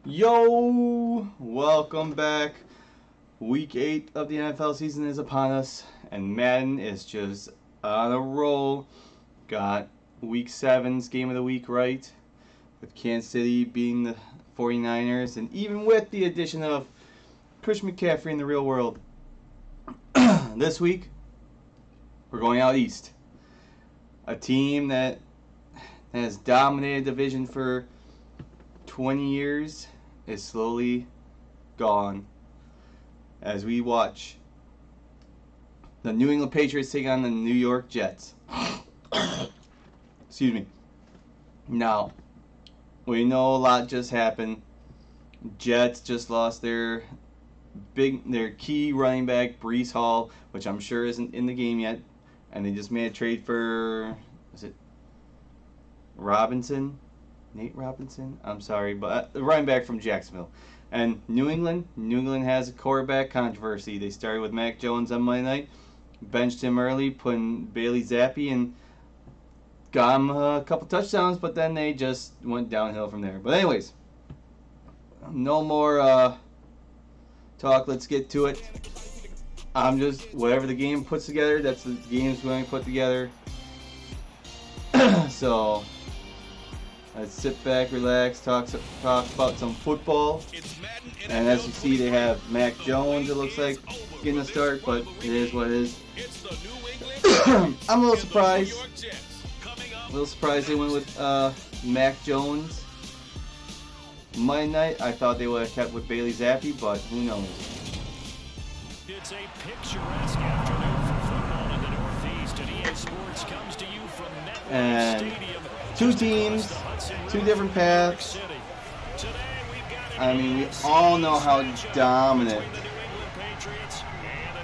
Yo, welcome back. Week 8 of the NFL season is upon us, and Madden is just on a roll. Got Week 7's Game of the Week right, with Kansas City beating the 49ers, and even with the addition of Christian McCaffrey in the real world. This week, we're going out east. A team that has dominated the division for 20 years is slowly gone as we watch the New England Patriots take on the New York Jets. Excuse me. Now, we know a lot just happened. Jets just lost their key running back, Breece Hall, which I'm sure isn't in the game yet, and they just made a trade for, is it Robinson? Nate Robinson? I'm sorry, but the running back from Jacksonville. And New England has a quarterback controversy. They started with Mac Jones on Monday night, benched him early, put in Bailey Zappi, and got him a couple touchdowns, but then they just went downhill from there. But anyways, no more talk. Let's get to it. I'm just, whatever the game puts together, that's the game's going to put together. So let's sit back, relax, talk about some football. And as you see, they have Mac Jones, it looks like, getting a start, but it is what it is. I'm a little surprised. They went with Mac Jones. Monday night, I thought they would have kept with Bailey Zappi, but who knows. It's a picturesque afternoon for football in the Northeast, and EA Sports comes to you from MetLife Stadium. Two teams, two different paths. I mean, we all know how dominant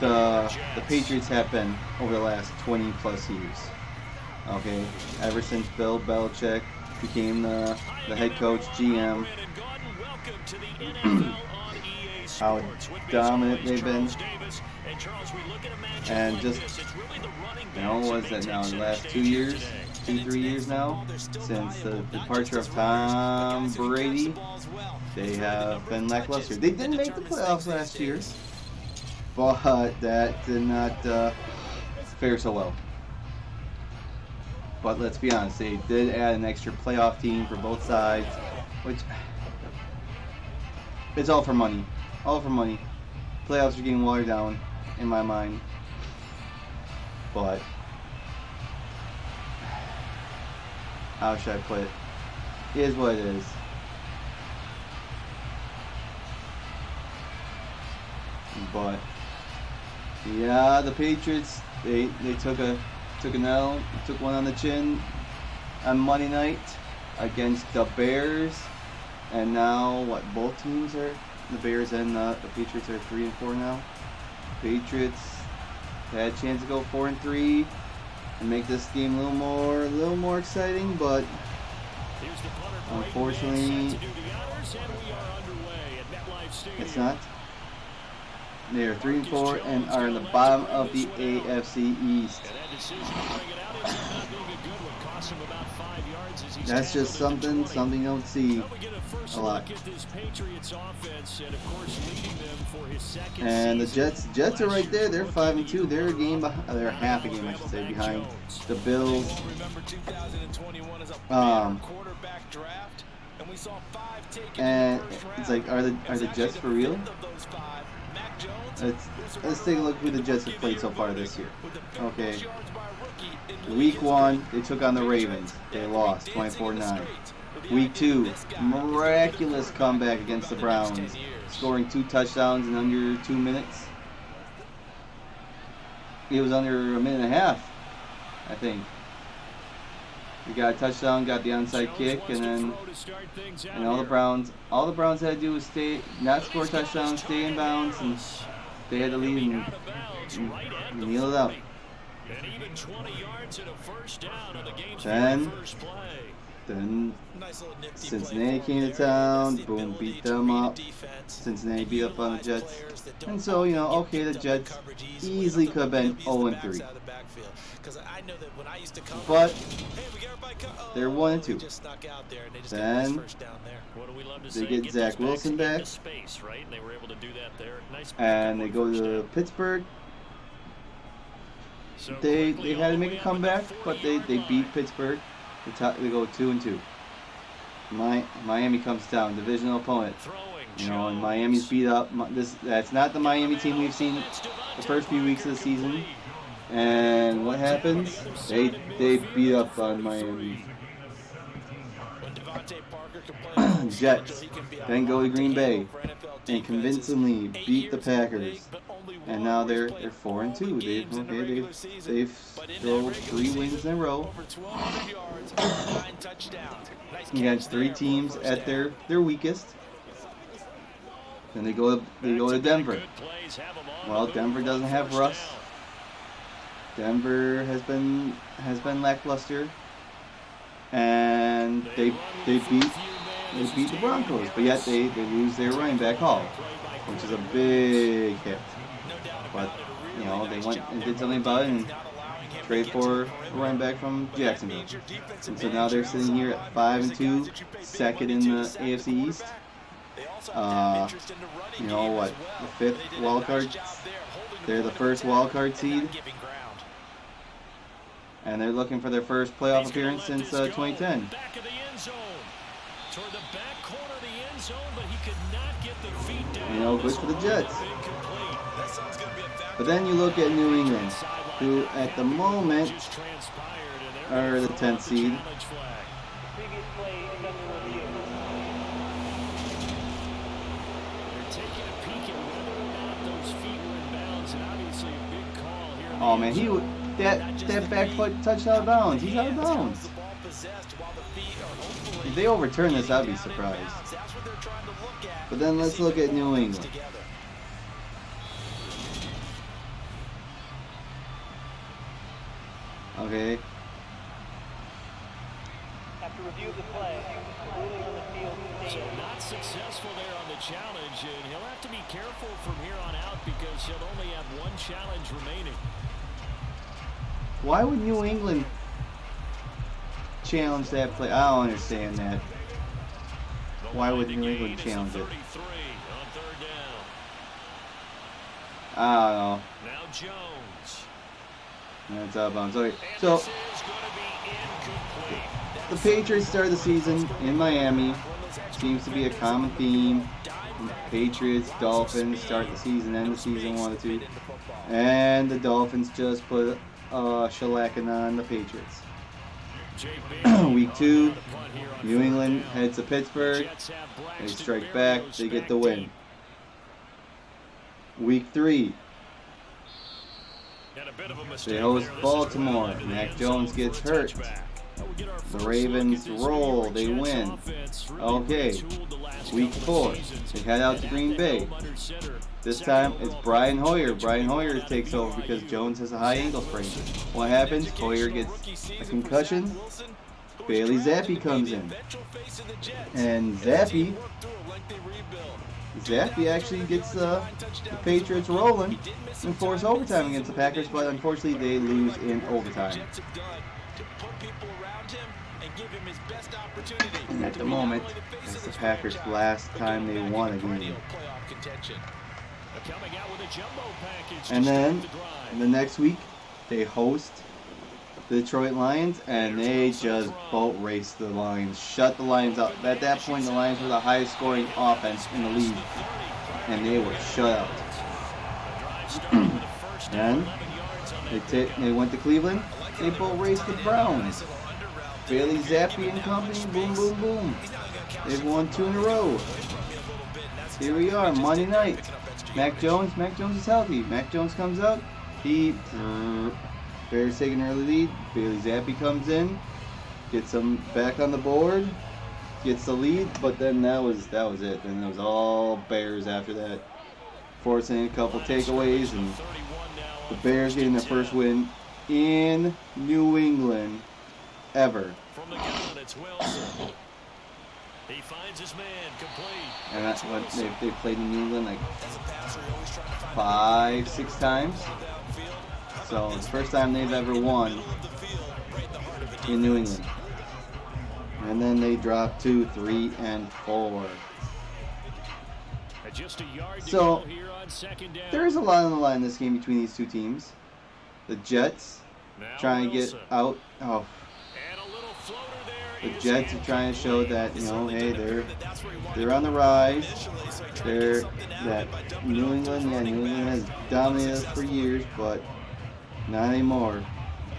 the Patriots have been over the last 20 plus years. Okay, ever since Bill Belichick became the head coach, GM, how dominant they've been. And just, what was that now, in the last 2 years? 2-3 years now, since the departure of Tom Brady, they have been lackluster. They didn't make the playoffs last year, but that did not fare so well. But let's be honest, they did add an extra playoff team for both sides, which it's all for money. All for money. Playoffs are getting watered down, in my mind. But how should I put it? It is what it is. But yeah, the Patriots they took an L, took one on the chin on Monday night against the Bears, and now what? Both teams are, the Bears and the Patriots are 3-4 now. Patriots had a chance to go 4-3 and make this game a little more exciting, but unfortunately, it's not. They are 3-4 and are in the bottom of the AFC East. That's just something you don't see a lot. And the Jets are right there. They're 5-2. They're a game behind. They're half a game, I should say, behind the Bills. And it's like, are the Jets for real? Let's take a look who the Jets have played so far this year. Okay. Week 1, they took on the Ravens. They lost 24-9. Week 2, miraculous comeback against the Browns, scoring 2 touchdowns in under 2 minutes. It was under a minute and a half, I think. We got a touchdown, got the onside kick, and all the Browns had to do was not score touchdowns, stay in bounds, and they had to lead and kneel it out. Then Then Cincinnati came to town, boom, beat them up. Cincinnati beat up on the Jets. And so, you know, okay, the Jets easily could have been 0-3. But they're 1-2. Then they get Zach Wilson back. And they go to Pittsburgh. They had to make a comeback, but they beat Pittsburgh. They go 2-2. Miami comes down, divisional opponent. You know, and Miami's beat up. That's not the Miami team we've seen the first few weeks of the season. And what happens? They beat up on Miami. Jets then go to Green Bay and convincingly beat the Packers. And now they're 4-2. They've thrown 3 wins in a row against 3 teams at their weakest. Then they go to Denver. Well, Denver doesn't have Russ. Denver has been lackluster, and they beat the Broncos, but yet they lose their running back Hall, which is a big hit. But you know, they went and did something about it and traded for a running back from Jacksonville. And so now they're sitting here at 5-2, second in the AFC East. You know what? The 5th wild card. They're the first wild card seed, and they're looking for their first playoff appearance since 2010. You know, good for the Jets. But then you look at New England, who at the moment are the 10th seed. Oh man, that back foot touched out of bounds. He's out of bounds. If they overturn this, I'd be surprised. But then let's look at New England. Okay. After review of the play, ruling on the field. So not successful there on the challenge, and he'll have to be careful from here on out because he'll only have 1 challenge remaining. Why would New England challenge that play? I don't understand that. Why would New England challenge it? I don't know. Now Jones. That's out of bounds. Okay, so the Patriots start the season in Miami. Seems to be a common theme. Patriots, Dolphins start the season, end the season 1-2, and the Dolphins just put shellacking on the Patriots. Week 2, New England heads to Pittsburgh. They strike back. They get the win. Week 3, they host Baltimore. Mac Jones gets hurt. The Ravens roll. They win. Okay. Week 4, they head out to Green Bay. This time it's Brian Hoyer. Brian Hoyer takes over because Jones has a high ankle sprain. What happens? Hoyer gets a concussion. Bailey Zappi comes in. And Zappi actually gets the Patriots rolling and force overtime against the Packers, but unfortunately they lose in overtime. And at the moment, it's the Packers' last time they won a game. And then, the next week, they host the Detroit Lions, and they just boat race the Lions, shut the Lions up. At that point, the Lions were the highest scoring offense in the league, and they were shut out. Then, they went to Cleveland, they boat raced the Browns. Bailey Zappi and company, boom, boom, boom. They've won 2 in a row. Here we are, Monday night. Mac Jones is healthy. Mac Jones comes out. Bears taking an early lead. Bailey Zappi comes in, gets them back on the board, gets the lead, but then that was it. Then it was all Bears after that, forcing a couple takeaways, and the Bears getting their first win in New England ever. From the gun, it's Wilson. He finds his man, complete. And that's what they've played in New England like 5, 6 times. So it's the first time they've ever won in New England. And then they dropped 2, 3, and 4. Just a yard to So go here on second down. there is a lot on the line in this game between these two teams. The Jets Now trying to get Wilson. out. Oh, And a little floater there the is Jets are trying to show incomplete. that, you know, hey, they're on the rise. They're that New England. Yeah, New England has dominated us for years, but not anymore.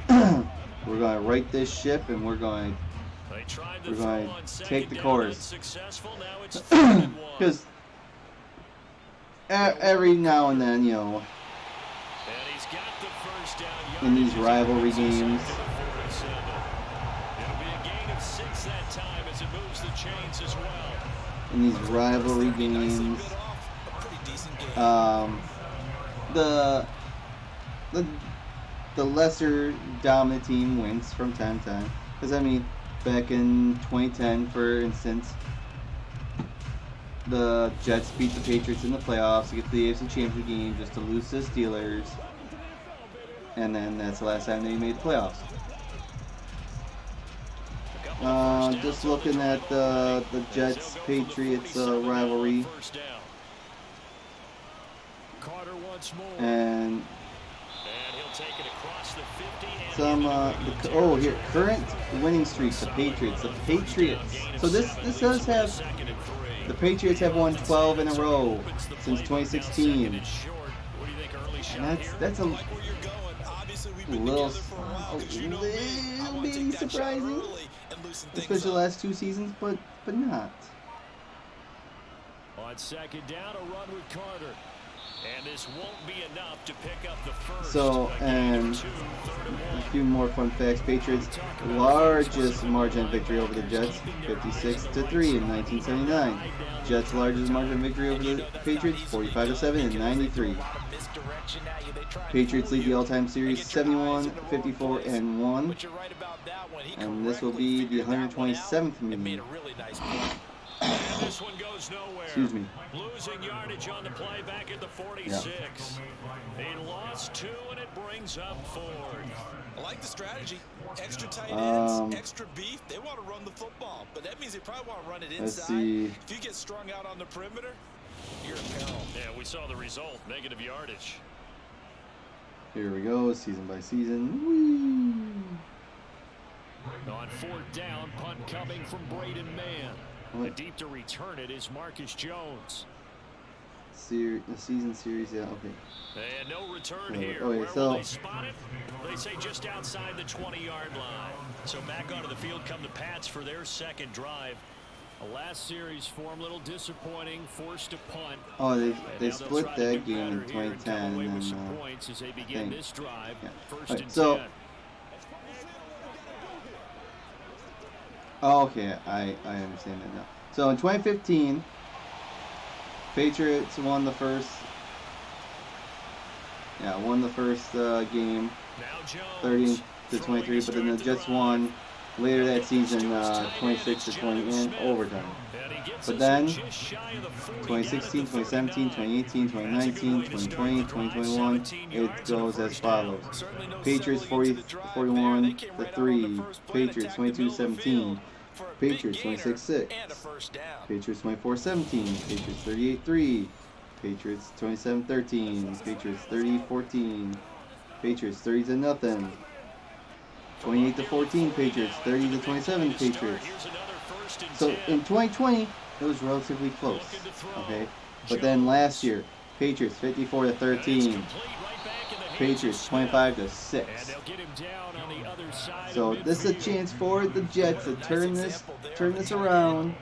We're going to right this ship, and we're going They tried We're throw going on to second take the down, course. unsuccessful. Now it's 3rd and 1. Because every now and then, you know, And he's got the first down in these yardage. rivalry games, It'll be a gain of 6 that time as it moves the chains as well. in these rivalry games, the lesser dominant team wins from time to time. Because I mean, back in 2010, for instance, the Jets beat the Patriots in the playoffs to get to the AFC Championship game just to lose to the Steelers, and then that's the last time they made the playoffs. Just looking at the Jets-Patriots rivalry, Carter once more. and And he'll take it across the 50 and some here current winning streak, the Patriots. So this does have, the Patriots have won 12 in a row since 2016, and that's a little maybe surprising, especially the last 2 seasons, but not. On second down, a run with Carter. And this won't be enough to pick up the first. So, and a few more fun facts. Patriots' largest margin of victory over the Jets, 56-3 in 1979. Jets' largest margin of victory over the Patriots, 45-7 in 93. Patriots lead the all-time series 71, 54, and 1. And this will be the 127th meeting. And this one goes nowhere. Excuse me. Losing yardage on the play back at the 46. He lost 2 and it brings up 4. I like the strategy. Extra tight ends, extra beef. They want to run the football, but that means they probably want to run it inside. Let's see. If you get strung out on the perimeter, you're in peril. Yeah, we saw the result. Negative yardage. Here we go, season by season. Whee! On 4th down, punt coming from Braden Mann. What? Deep to return it is Marcus Jones. The season series, yeah, okay. And no return Okay, here. okay, Where so- will they spot it? They say just outside the 20-yard line. So back onto the field come the Pats for their second drive. A last series form a little disappointing, forced to punt. Oh, they And now they'll split try to that do game in better here and come 2010, away with and some then points as they begin think- this drive. yeah. First Alright, and so- 10. Oh, okay, I understand that now. So in 2015, Patriots won the first game, Now Jones. 30-23, but then the Jets won later that season, 26-20 in overtime. And he gets But us then, just shy of the 40 2016, down at the 2017, 39. 2018, 2019, 2020, 2021, it goes as follows. Patriots 41-3, Patriots 22-17, Patriots 26-6, Patriots 24-17, Patriots 38-3, Patriots 27-13, Patriots 30-14, Patriots 30-0, 28-14, Patriots 30-27, Patriots. So in 2020, it was relatively close, okay? But then last year, Patriots 54-13, Patriots 25-6. So this is a chance for the Jets to turn this around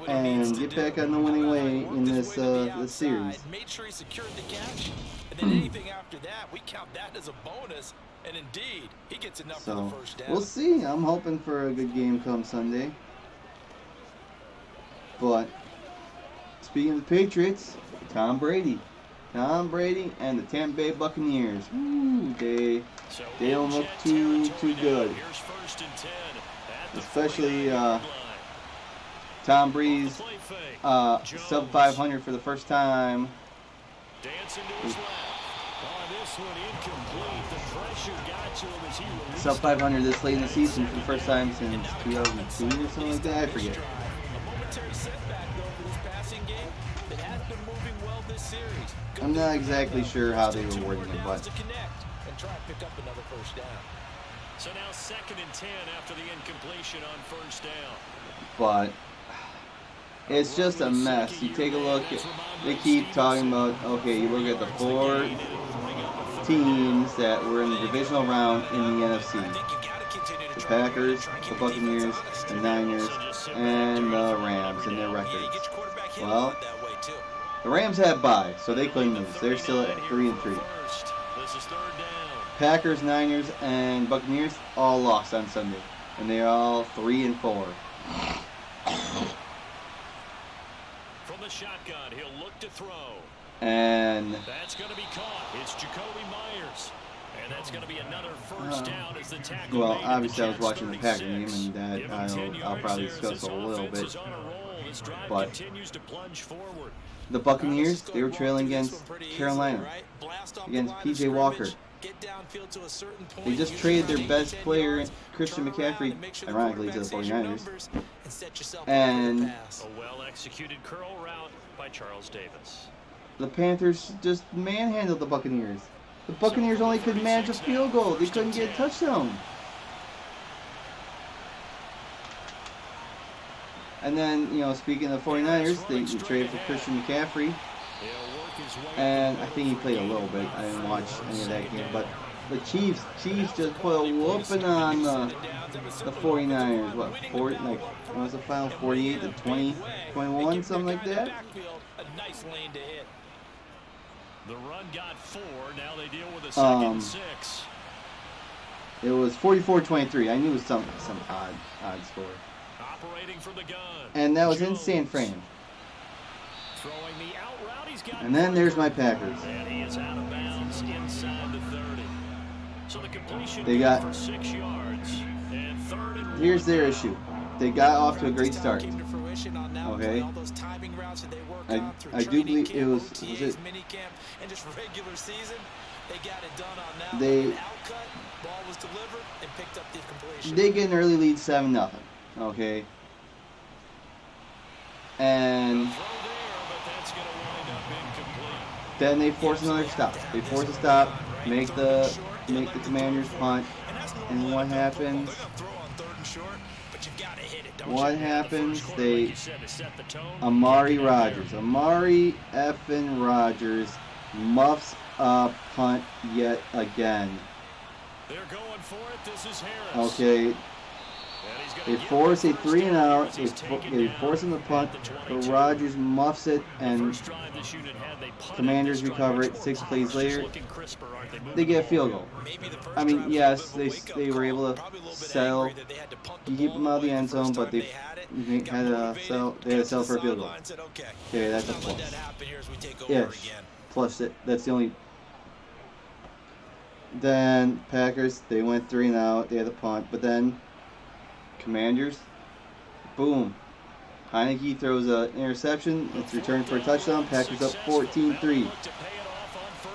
and get back on the winning way in this series. Made sure he secured the catch, and then anything after that, we count that as a bonus. And indeed, he gets enough for the So first down. we'll see. I'm hoping for a good game come Sunday. But speaking of the Patriots, Tom Brady, Tom Brady and the Tampa Bay Buccaneers. Ooh, they don't look too good. Especially Tom Brady's sub 500 for the first time. Sub 500 this late in the season for the first time since 2002 or something like that. I forget. I'm not exactly sure how they were wording it, but. So now 2nd and 10 after the incompletion on first down. But it's just a mess. You take a look at, they keep talking about, okay, you look at the 4 teams that were in the divisional round in the NFC. The Packers, the Buccaneers, the Niners, and the Rams in their records. Well, the Rams had bye, so they couldn't lose. They're still at 3-3. Packers, Niners, and Buccaneers all lost on Sunday, and they're all 3-4. From the shotgun, he'll look to throw. And that's going to be caught. It's Jacoby Myers. And that's going to be another first down as the tackle. Well, obviously I was watching the Packer game, and that I'll probably discuss a little bit. But the Buccaneers, they were trailing against Carolina, against P.J. Walker. They just traded their best player, Christian McCaffrey, ironically to the 49ers. And a well-executed curl route by Charles Davis. The Panthers just manhandled the Buccaneers. The Buccaneers only could manage a field goal. They couldn't get a touchdown. And then, you know, speaking of the 49ers, they traded for Christian McCaffrey. And I think he played a little bit. I didn't watch any of that game. But the Chiefs just put a whooping on the 49ers. What was the final? 48-20, 21, something like that? The run got 4. Now they deal with a 2nd and 6. It was 44-23. I knew it was some odd score. Operating from the gun. And that was in San Fran. Throwing the out route. He's got and then there's my Packers. And he is out of bounds inside the 30. So the completion they got for 6 yards. And 3rd and 1. Here's their issue. They got off to a great start. Okay. I do believe it was it? They get an early lead 7-0. Okay. And then they force another stop. They force a stop, make the Commanders punt, and what happens? What happens? Amari effing Rogers muffs a punt yet again. They're going for it. This is Harris. Okay. They force a 3-and-out. They force him to punt, but Rogers muffs it, and Commanders recover it 6 plays later. They get a field goal. I mean, yes, they were able to sell. You keep them out of the end zone, but they had to sell for a field goal. Okay, that's a plus. Yeah, plus that's the only. Then Packers, they went 3-and-out. They had the punt, but then Commanders, boom. Heineke throws an interception. It's returned for a touchdown. Packers up 14-3.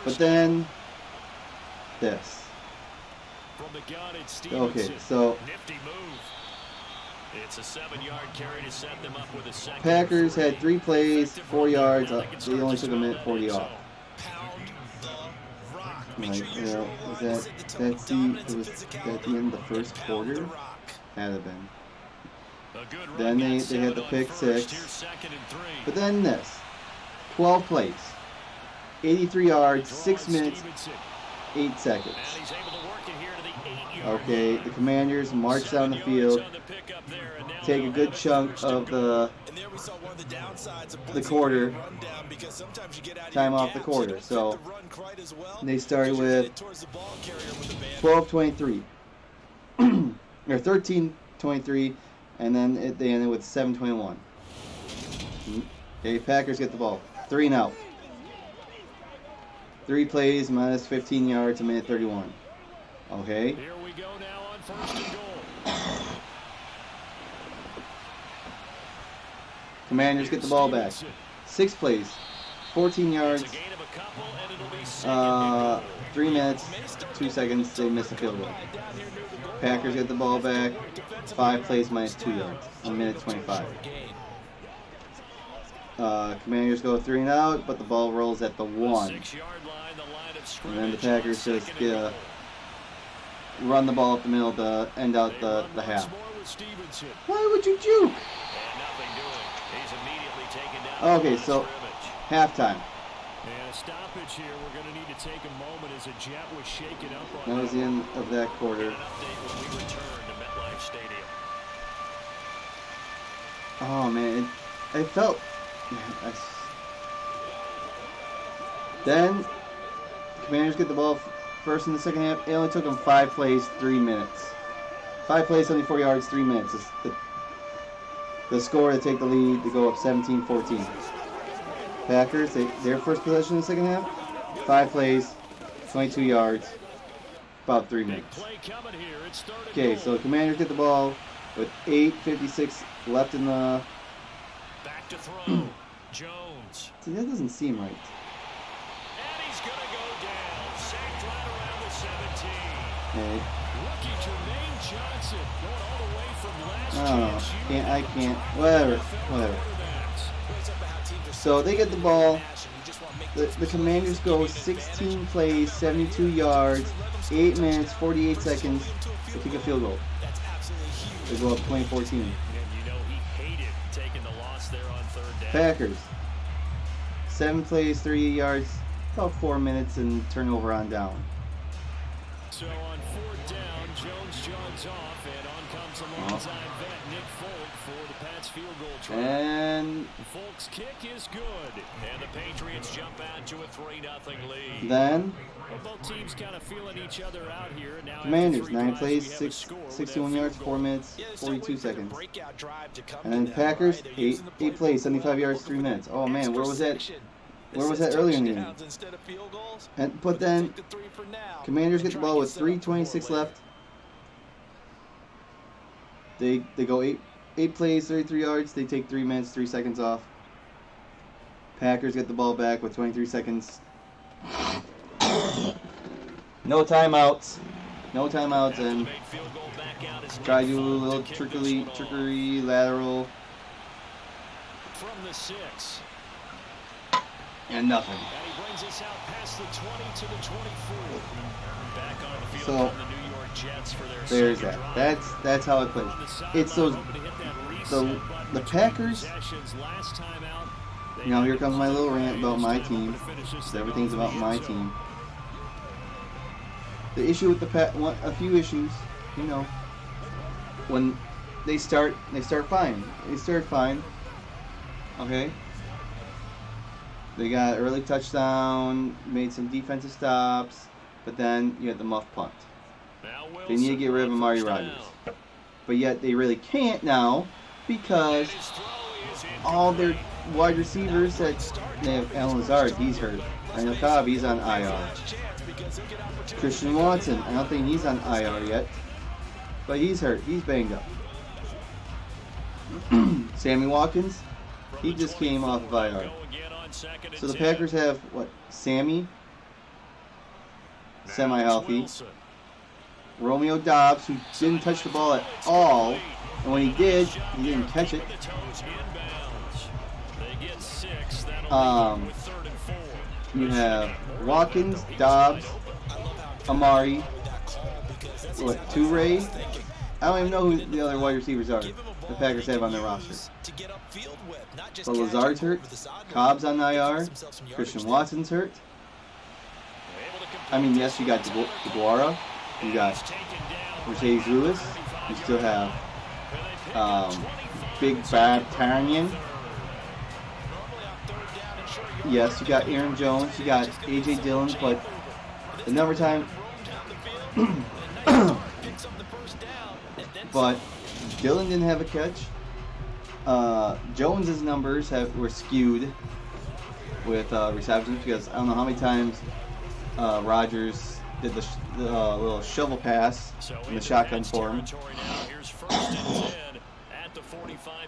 But then this. Okay, so it's a 7-yard carry to set them up with a second. Packers had 3 plays, 4 yards. They only took a minute 40 off. Like, you know, was at the end of the first quarter? Had it been. Then they had the pick 6. But then this. 12 plays. 83 yards, 6 minutes, 8 seconds. Okay, the Commanders march down the field, take a good chunk of the quarter, time off the quarter. So they started with 12-23, or 13-23, and then they ended with 7-21. Okay, Packers get the ball, 3-and-out. 3 plays, minus 15 yards, a minute 31. Okay. Here we go now on first and goal. Commanders get the ball back. 6 plays, 14 yards, It's a gain of a couple, and it'll be second and goal. 3 minutes, 2 seconds. They miss a field goal. Packers get the ball back. 5 plays, minus 2 yards, a minute 25. Commanders go 3 and out, but the ball rolls at the 1. 6-yard line, the line of And then the scrimmage. Packers just run the ball up the middle to end out the half. More with Stevenson. Why would you juke? And nothing doing. He's immediately taken down. Okay, the so scrimmage. halftime. And a stoppage here. We're going to need to take a moment as a jet was shaken up on That was the end of that quarter. An update when we return to MetLife Stadium. Oh man, it felt. Then the Commanders get the ball first in the second half. It only took them 5 plays, 3 minutes. 5 plays, 74 yards, 3 minutes. It's the score to take the lead to go up 17-14. Packers, their first possession in the second half, 5 plays, 22 yards, about 3 minutes. Play coming here. It's third and Okay, goal. so the Commanders get the ball with 8:56 left in the. Back to throw. Jones. See, that doesn't seem right. And he's going to go down. Sacked right around the 17. Okay. Rookie Jermaine Johnson going all the way from last I don't know. chance. I can't. Whatever. So they get the ball. The Commanders go 16 plays, 72 yards, 8 minutes, 48 seconds to kick a field goal. They go up 20-14. And you know he hated taking the loss there on third down. Packers. 7 plays, 38 yards, about 4 minutes, and turnover on down. So on fourth down, Jones jogs off, and on comes the longtime vet Nick Folk for the Pats field goal try. And Folk's kick is good, and the Patriots jump out to a 3-0 lead. then Well, both teams kind of feeling each other out here. Now after Commanders, 3 9 drives, plays, we have a 61 score with that yards, field 4 goal. minutes, Yeah, just 42 waiting for the seconds. breakout drive to come And to then them, Packers, right? They're 8 using the playbook plays, 75 well, yards, 3 looking for minutes. Oh man, where was that? extra Where was says that earlier in the game? touchdowns instead of field goals, But then take the 3 for now. Commanders get the Try ball and with set up for more 3:26 later. left. They go 8 plays, 33 yards. They take 3 minutes, 3 seconds off. Packers get the ball back with 23 seconds. No timeouts. No timeouts, and Made field goal back out is try to Nick do a Folk little to kick this trickery, one off. lateral, From the 6. and nothing. And he brings us out past the 20 to the 24. Back on the field So, from the New York Jets for their There's second that. drive. That's how it plays. On the sideline, It's those hoping to hit that reset the button the between Packers. possessions. Last time out, they You know, here had comes my one little play. rant about This my time team. hoping to finish this 'Cause thing everything's off in about the my end zone. team. The issue with a few issues, you know, when they start fine. They start fine. Okay. They got early touchdown, made some defensive stops, but then you had the muff punt. Now They need to get rid of Wilson on Amari first Rodgers. down. But yet they really can't now because And his throw is all their incomplete. wide receivers they have Alan Lazard, he's hurt. Randall Cobb, he's on IR. Christian Watson, I don't think he's on IR yet. But he's hurt. He's banged up. Sammy Watkins, he just came off of IR. Go again on second and So the 10. Packers have, what, Sammy, semi-healthy. Wilson. Romeo Dobbs, who didn't touch the ball at all. And when he did, he didn't catch it. The toes inbounds. They get 6. That'll Um, leave them with 3rd and 4. You have Watkins, Dobbs, Amari, what, Toure? I don't even know who the other wide receivers are the Packers have on their roster. But Lazard's hurt, Cobb's on IR, Christian Watson's hurt. I mean, yes, you got DeGuara, you got Mercedes Lewis, you still have Big Bad Tarnian. Yes, you got Aaron Jones, you got A.J. Dillon, but the number time... but Dillon didn't have a catch. Jones's numbers were skewed with receptions because I don't know how many times Rodgers did the little shovel pass in the shotgun form,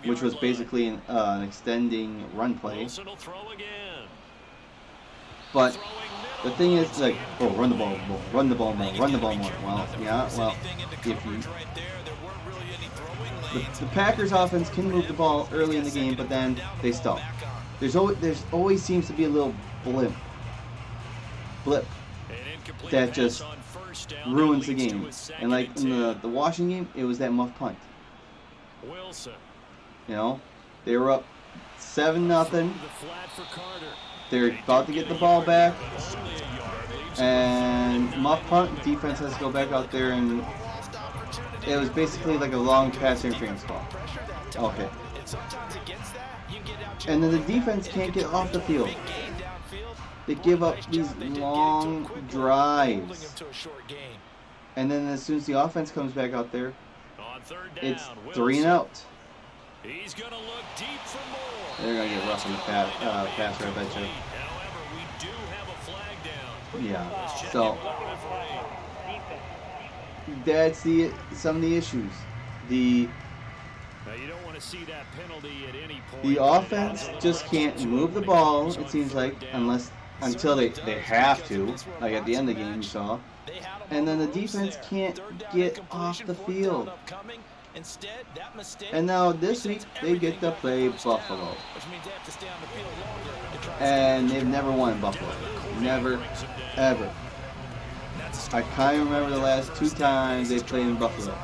which was basically an extending run play. But the thing is, like, oh, run the ball more, run the ball more, run the ball more. Well, yeah, well, if you... The Packers offense can move the ball early in the game, but then they stall. There's always seems to be a little blip that just ruins the game. And like in the Washington game, it was that muff punt. You know, they were up 7-0. They're about to get the ball back, and muff punt. Defense has to go back out there, and it was basically like a long pass interference call. Okay. And then the defense can't get off the field. They give up these long drives. And then as soon as the offense comes back out there, it's 3 and out. They're going to get rough in the passer, I bet you. Yeah, so that's some of the issues. The offense just can't move the ball, it seems like, until they have to, like at the end of the game you saw. And then the defense can't get off the field. And now this week they get to play Buffalo. And they've never won Buffalo. Never, ever. I kind of remember the last 2 times they played in Buffalo.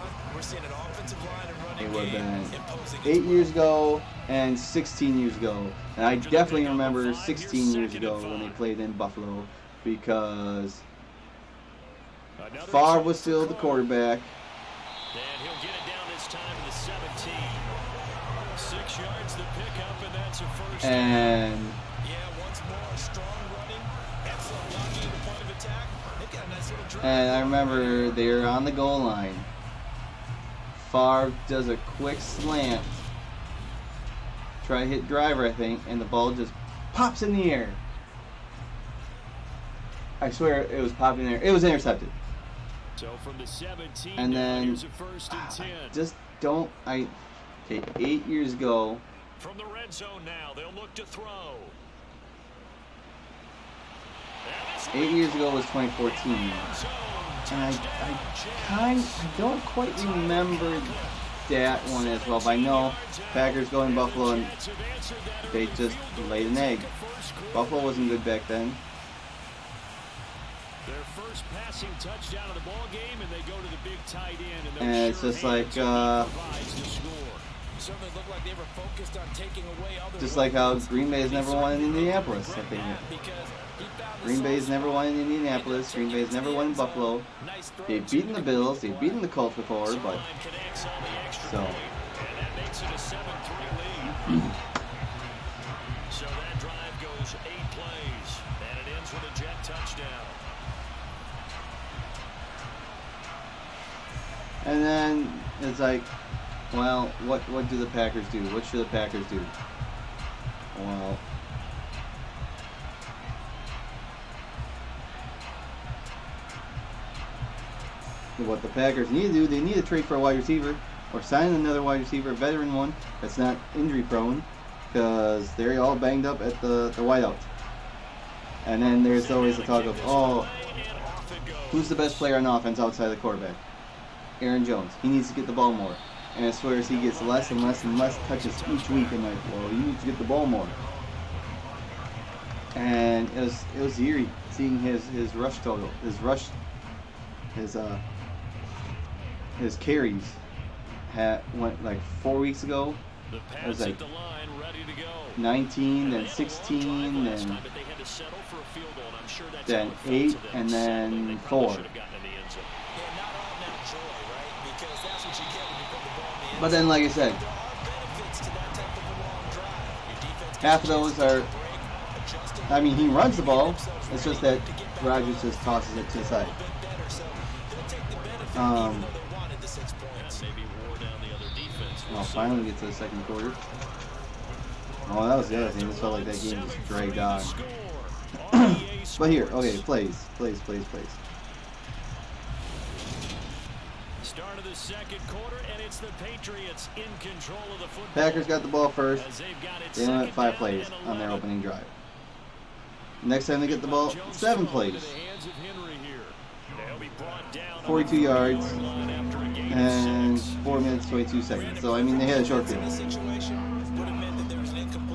It would have been 8 years ago and 16 years ago. And I definitely remember 16 years ago when they played in Buffalo, because Favre was still the quarterback. And he'll get it down this time to the 17. 6 yards the pickup, and that's a first. And once more, strong running, excellent blocking at the point of attack. They've got a nice little drive. And I remember they were on the goal line. Favre does a quick slant, try to hit driver, I think, and the ball just pops in the air. I swear it was popping in the air. It was intercepted. So from the 17, and then here's a first and 10. Just don't. Okay, 8 years ago. From the red zone now, they'll look to throw. 8 years ago was 2014. And I don't quite remember that one as well, but I know Packers going Buffalo and they just laid an egg. Buffalo wasn't good back then. Their first passing touchdown of the ball game, and they go to the big tight end, and it's just like just like how Green Bay has never won in Indianapolis, I think. Green Bay's never won in Indianapolis. Green Bay's never won in Buffalo. They've beaten the Bills. They've beaten the Colts before, but so. So that drive goes 8 plays, and it ends with a Jet touchdown. And then it's like, well, what do the Packers do? What should the Packers do? Well, what the Packers need to do, they need to trade for a wide receiver or sign another wide receiver, a veteran one that's not injury prone, because they're all banged up at the wideout. And then there's always the talk of, oh, who's the best player on offense outside the quarterback? Aaron Jones. He needs to get the ball more. And I swear he gets less and less and less touches each week. And like, well, you need to get the ball more. And it was eerie seeing his rush total, his carries went like 4 weeks ago. It was like 19, then 16, then 8, and then 4. But then, like I said, half of those are, I mean, he runs the ball. It's just that Rodgers just tosses it to the side. Well, finally we get to the second quarter. Oh, that was the other thing. It felt like that game just dragged on. But here, okay, plays. Start of the second quarter, and it's the Patriots in control of the football. Packers got the ball first. As they've got it They only had 5 second plays down and on their 11. opening drive. Next time they get the ball, 7 plays. 42 yards and 4 minutes 22 seconds. So I mean they had a short field.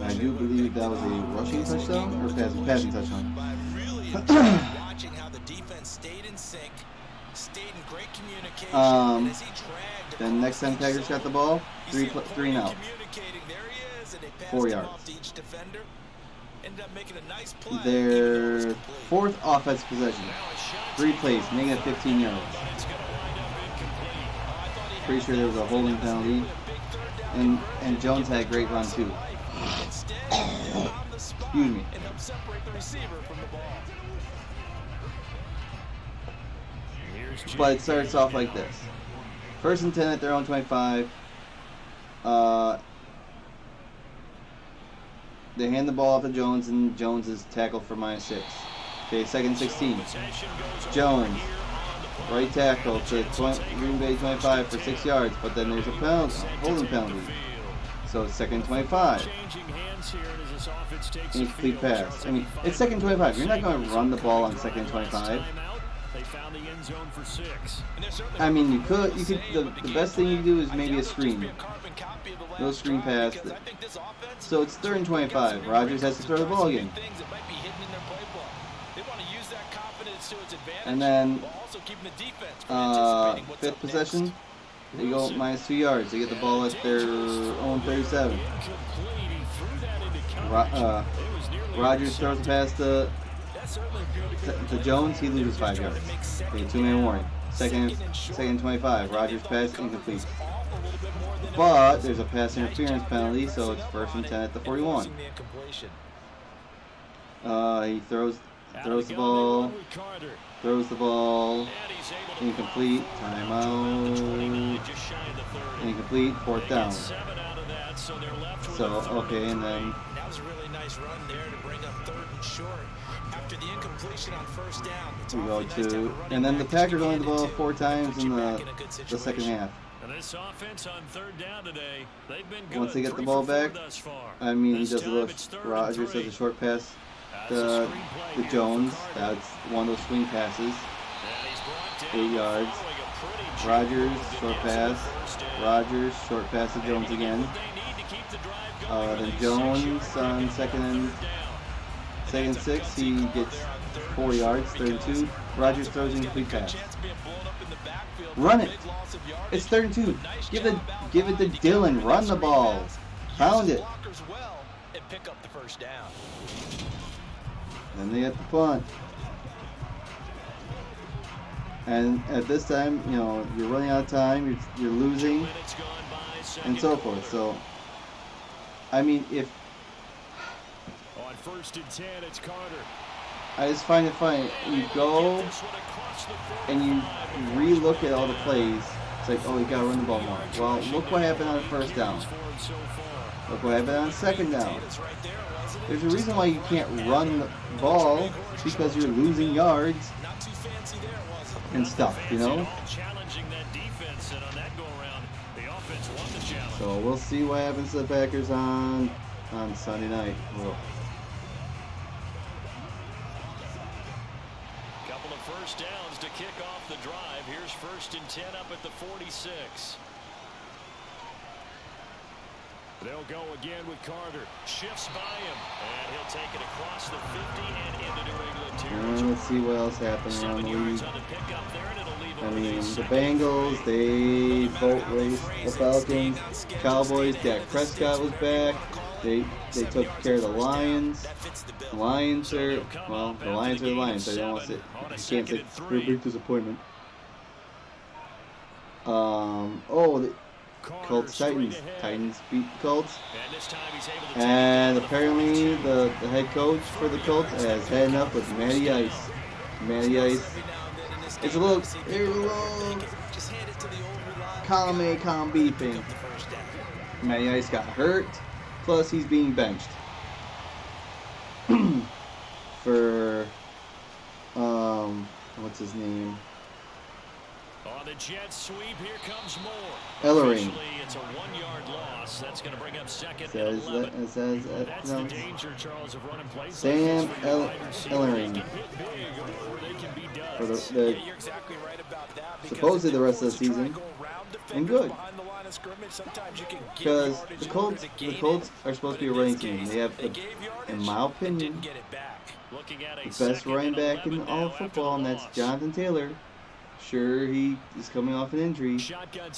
I do believe that was a rushing touchdown or passing touchdown. Watching how the defense stayed in sync, stayed in great communication, and as he dragged Then next time Packers got the ball, 3 and out. 4 yards. Their 4th offensive possession. 3 plays, negative 15 yards. Pretty sure there was a holding penalty. And Jones had a great run too. Excuse me. But it starts off like this. 1st and 10 at their own 25. They hand the ball off to Jones, and Jones is tackled for -6. Okay, 2nd 16. Jones, right tackle to Green Bay 25 for 6 yards, but then there's a holding penalty. So 2nd 25. Incomplete pass. I mean, it's 2nd 25. You're not going to run the ball on 2nd 25. I mean, you could. The best thing you can do is maybe a screen. No screen pass. So it's 3rd and 25. Rodgers has to throw the ball again. And then 5th possession, they go -2 yards. They get the ball at their own 37. Rodgers throws the pass to Jones. He loses 5 yards. Okay, 2-man warning. Second 25. Rodgers pass incomplete. But there's a pass interference penalty, so it's 1st and 10 at the 41. He throws the ball. Throws the ball. Incomplete. Timeout. Incomplete. 4th down. So, okay, and then that was a really nice run there to bring up 3rd and short. After the incompletion on 1st down, we go to, and then the Packers only the ball 4 times in the 2nd half. And this offense on 3rd down today, they've been good. Once they get the ball back, I mean, he does a little, Rodgers does a short pass to Jones. That's one of those swing passes. 8 yards. Rodgers, short pass. Rodgers, short pass to Jones again. Then Jones on 2nd 6, he gets 4 yards, 3rd and 2. Rodgers throws an incomplete pass. Run it. It's 3rd and 2. Give it to Dillon. Run the ball. Found it. Then they have to punt. And at this time, you know, you're running out of time. You're losing, and so forth. So, I mean, if on 1st and 10, it's Carter. I just find it funny. You go and you re-look at all the plays. It's like, oh, you gotta run the ball more. Well, look what happened on 1st down. Look what happened on 2nd down. There's a reason why you can't run the ball, because you're losing yards and stuff, you know? So we'll see what happens to the Packers on Sunday night. Couple of 1st downs to kick off the drive. Here's 1st and 10 up at the 46. They'll go again with Carter. Shifts by him, and he'll take it across the 50 and into New England territory. Let's see what else happened around the league. I mean, the Bengals, they boat raced the Falcons. Cowboys, Dak Prescott was back. They took care of the Lions. The Lions are the Lions. I don't want to say, I can't say they're a big disappointment. The Colts, Titans beat the Colts. And apparently the head coach for the Colts has had enough with Matty Ice. Matty Ice. It's a little column A, column B thing. Matty Ice got hurt, plus he's being benched for what's his name? On the jet sweep, here comes more. Ellering. It's a 1-yard loss. That's going to bring up second and Says 11. That's the no. danger, Charles, of running plays Sam like this for your wide receivers. Ellering. They can hit big or they can be done. For You're exactly right about that. supposedly the rest of the season. And good. Because the Colts are supposed to be a running team. They have, in my opinion, the best running back in all of football, and that's Jonathan Taylor. Sure, he is coming off an injury,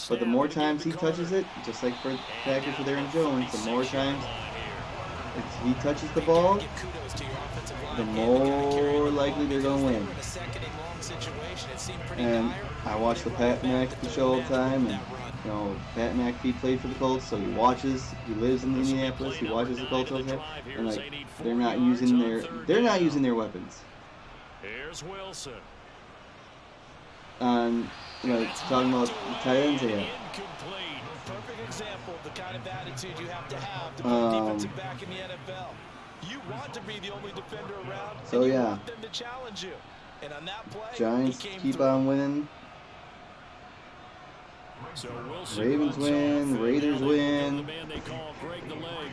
but the more times he touches it, just like for Packers with Aaron Jones, the more times he touches the ball, the more likely they're going to win. And I watch the Pat McAfee show all the time, and you know, Pat McAfee played for the Colts, so he lives in Indianapolis, he watches the Colts all the time, and like they're not using their weapons. Here's Wilson. Talking about the tight ends here. Perfect example of the kind of attitude you have to play defensive back in the NFL. You want to be the only defender around, so and you yeah. want them to challenge you. And on that play, Giants keep on winning. So Ravens win, Raiders win. The man they call Greg the Leg,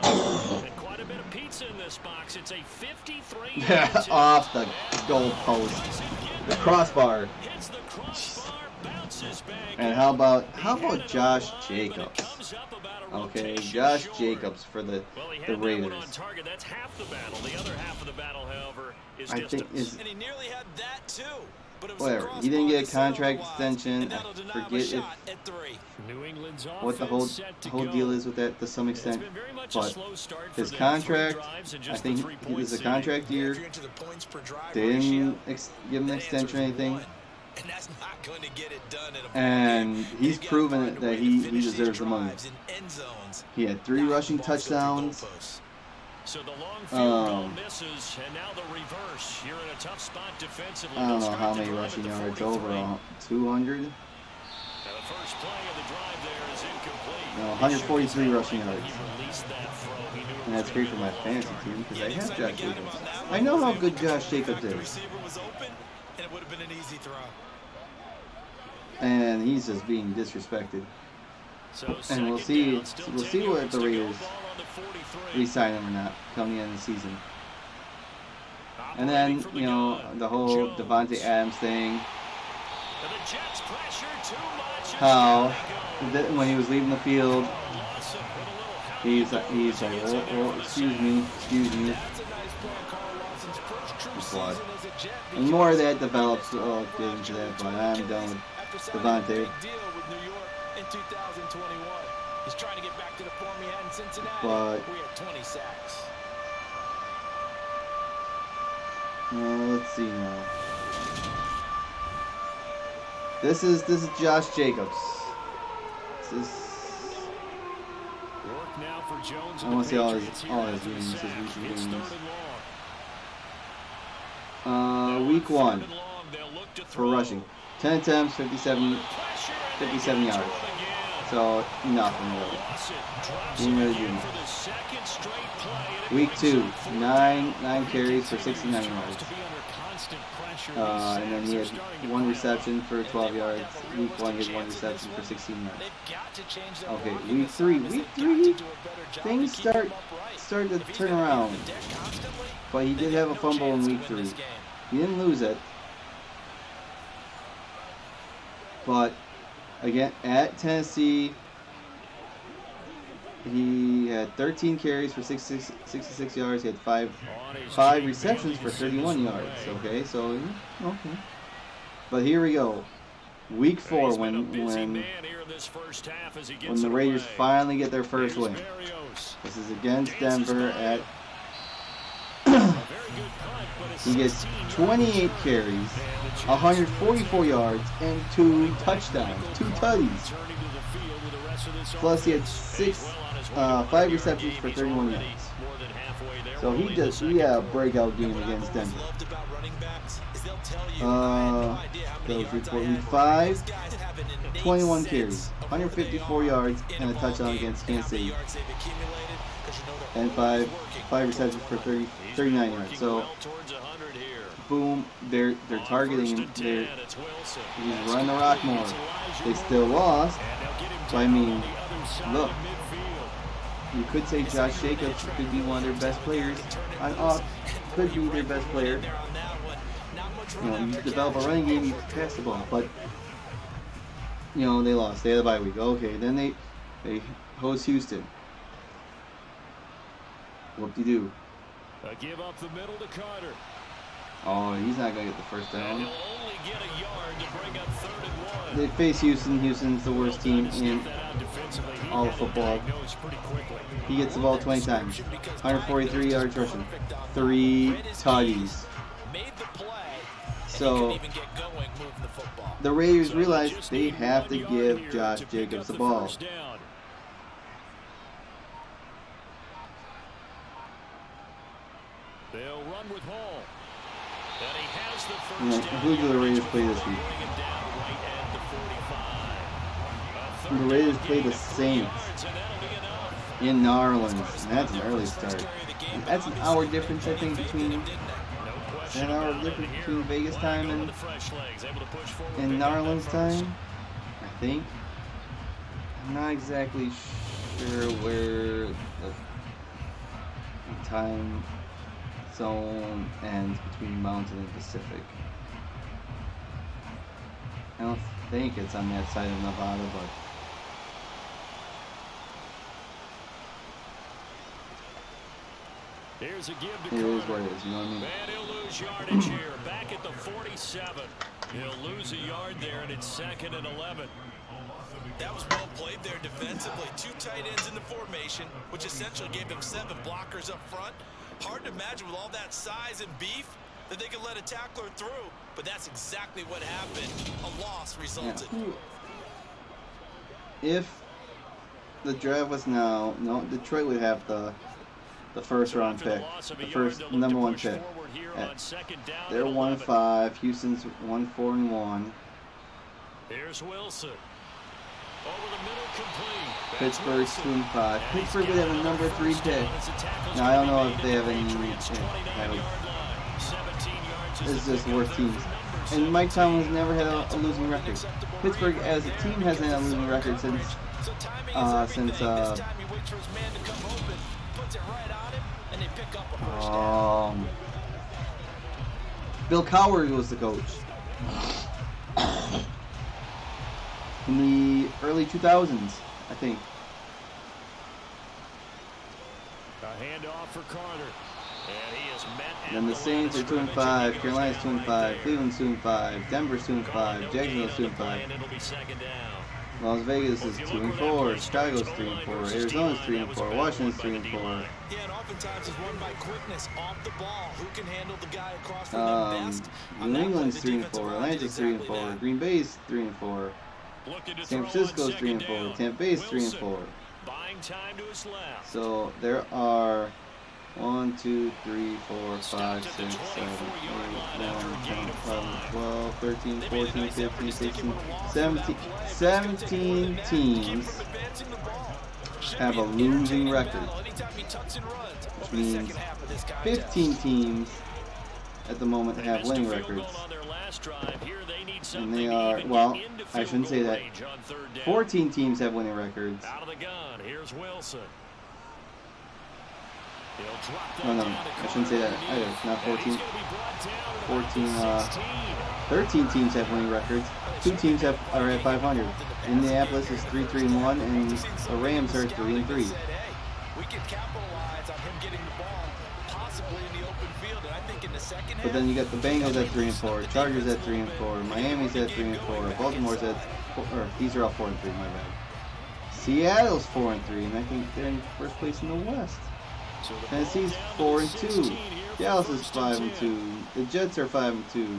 and quite a bit of pizza in this box. It's a 53 off the goal post, the crossbar. And how about Josh Jacobs? Okay, Josh Jacobs for the Raiders. That's half the battle. The other half of the battle, however, is I think distance. And he nearly had that too. Whatever. He didn't get a contract extension. I forget what the whole deal is with that to some extent. But his contract, I think he was a contract year. They didn't give him an extension or anything. And he's proven that he deserves the money. He had 3 rushing touchdowns. So the long field goal misses, and now the reverse. You're in a tough spot defensively. I don't know how many rushing yards overall. 200? The first play of the drive there is incomplete. No, 143 rushing yards. And that's great for my fantasy team because I have Josh Jacobs. I know how good Josh Jacobs is. And he's just being disrespected. And we'll see what the Raiders re-sign him or not come the end of the season. And then, you know, the whole Devontae Adams thing. How when he was leaving the field, he's like, oh, excuse me. What? And more of that develops. Oh, get into that, but I'm done with Devontae. He's trying to get back to the form he had in Cincinnati. But we had 20 sacks. Let's see now. This is Josh Jacobs. This is. I want to see all his games. His recent games. Week 1 for rushing, 10 attempts, 57 yards. So, nothing really. Didn't really do much. Week 2, 9 carries for 69 yards. And then he had 1 reception for 12 yards. Week 1, he had 1 reception for 16 yards. Okay, week 3, things start to turn around. But he did have a fumble in week 3. He didn't lose it. But again, at Tennessee, he had 13 carries for 66 yards. He had 5 receptions for 31 yards. Okay, so okay. But here we go. Week 4, when the Raiders finally get their first win. This is against Denver at. He gets 28 carries, 144 yards, and 2 touchdowns, 2 tutties. Plus, he had 5 receptions for 31 yards. So he had a breakout game against Denver. Those report week 5, 21 carries, 154 yards, and a touchdown against Kansas City. And 5 receptions for 39 yards. So boom, they're targeting him. He's running the rock more. They still lost. So I mean, look, you could say Josh Jacobs could be one of their best players on off. Could be their best player. You know, you develop a running game, you can pass the ball, but you know they lost. They had a bye week. Okay, then they host Houston. Whoop-de-doo. A give up the middle to Carter. Oh, he's not gonna get the first And down. he'll only get a yard to bring up 3rd and 1. They face Houston. Houston's the worst team in all of football. He gets the ball 20 times. 143 yards rushing. 3 tutties. So the Raiders realize they have to give Josh Jacobs the ball. They'll run with Hall. And he has the first You know, who do the Raiders play this week? The Raiders play the Saints in New Orleans. And that's an early start. And that's an hour difference, I think, between Vegas time and New Orleans time. I think. I'm not exactly sure where the time zone ends between Mountain and Pacific. I don't think it's on that side of Nevada, but here's a give to it is Carter. what it is, you know what I mean? And he'll lose yardage here. Back at the 47. He'll lose a yard there, and it's 2nd and 11. That was well played there defensively. 2 tight ends in the formation, which essentially gave them 7 blockers up front. Hard to imagine with all that size and beef that they could let a tackler through, but that's exactly what happened. A loss resulted. Yeah. If the draft was now, no, Detroit would have the first round pick, the first number 1 pick. They're 1-5. Houston's 1-4-1. Here's Wilson. Over the middle, complete. Pittsburgh's 2-5. Pittsburgh would have a number 3 pick. Now I don't know if they have any. It's just worse teams. And Mike Tomlin's never had a losing record. Pittsburgh as a team hasn't had a losing record since Bill Cowher was the coach in the early 2000s, I think. A handoff for Carter. And he is met. Then the Saints are 2-5, Carolina's 2-5, Cleveland's 2-5, Denver's 2-5, Jacksonville's 2-5. And it'll be 2nd down. Las Vegas is 2-4, Chicago's 3-4, Arizona's 3-4, Washington's 3-4. Yeah, and oftentimes it's won by quickness off the ball. Who can handle the guy across from them best? New England's 3-4, Atlanta's 3-4, Green Bay's 3-4, San Francisco's 3-4, Tampa Bay's 3-4. Buying time to his left. So there are 1, 2, 3, 4, 5, 6, 7, 8, 9, 10, 11, 12, 13, 14, 15, 16, 17 teams have a losing record, which means 15 teams at the moment have winning records. And they are, well, I shouldn't say that. 14 teams have winning records. Out of the gun, here's Wilson. Oh no, I shouldn't say that either. Not 14. 13 teams have winning records. 2 teams are at 500. Indianapolis is 3-3-1, and the Rams are 3-3. We can capitalize on him getting the ball, possibly in the open field, and I think in the second half. But then you got the Bengals at 3-4, Chargers at 3-4, Miami's at 3-4, Baltimore's at, or these are all 4-3, my bad. Seattle's 4-3, and I think they're in first place in the West. Tennessee's 4-2. Dallas is 5-2. The Jets are 5-2.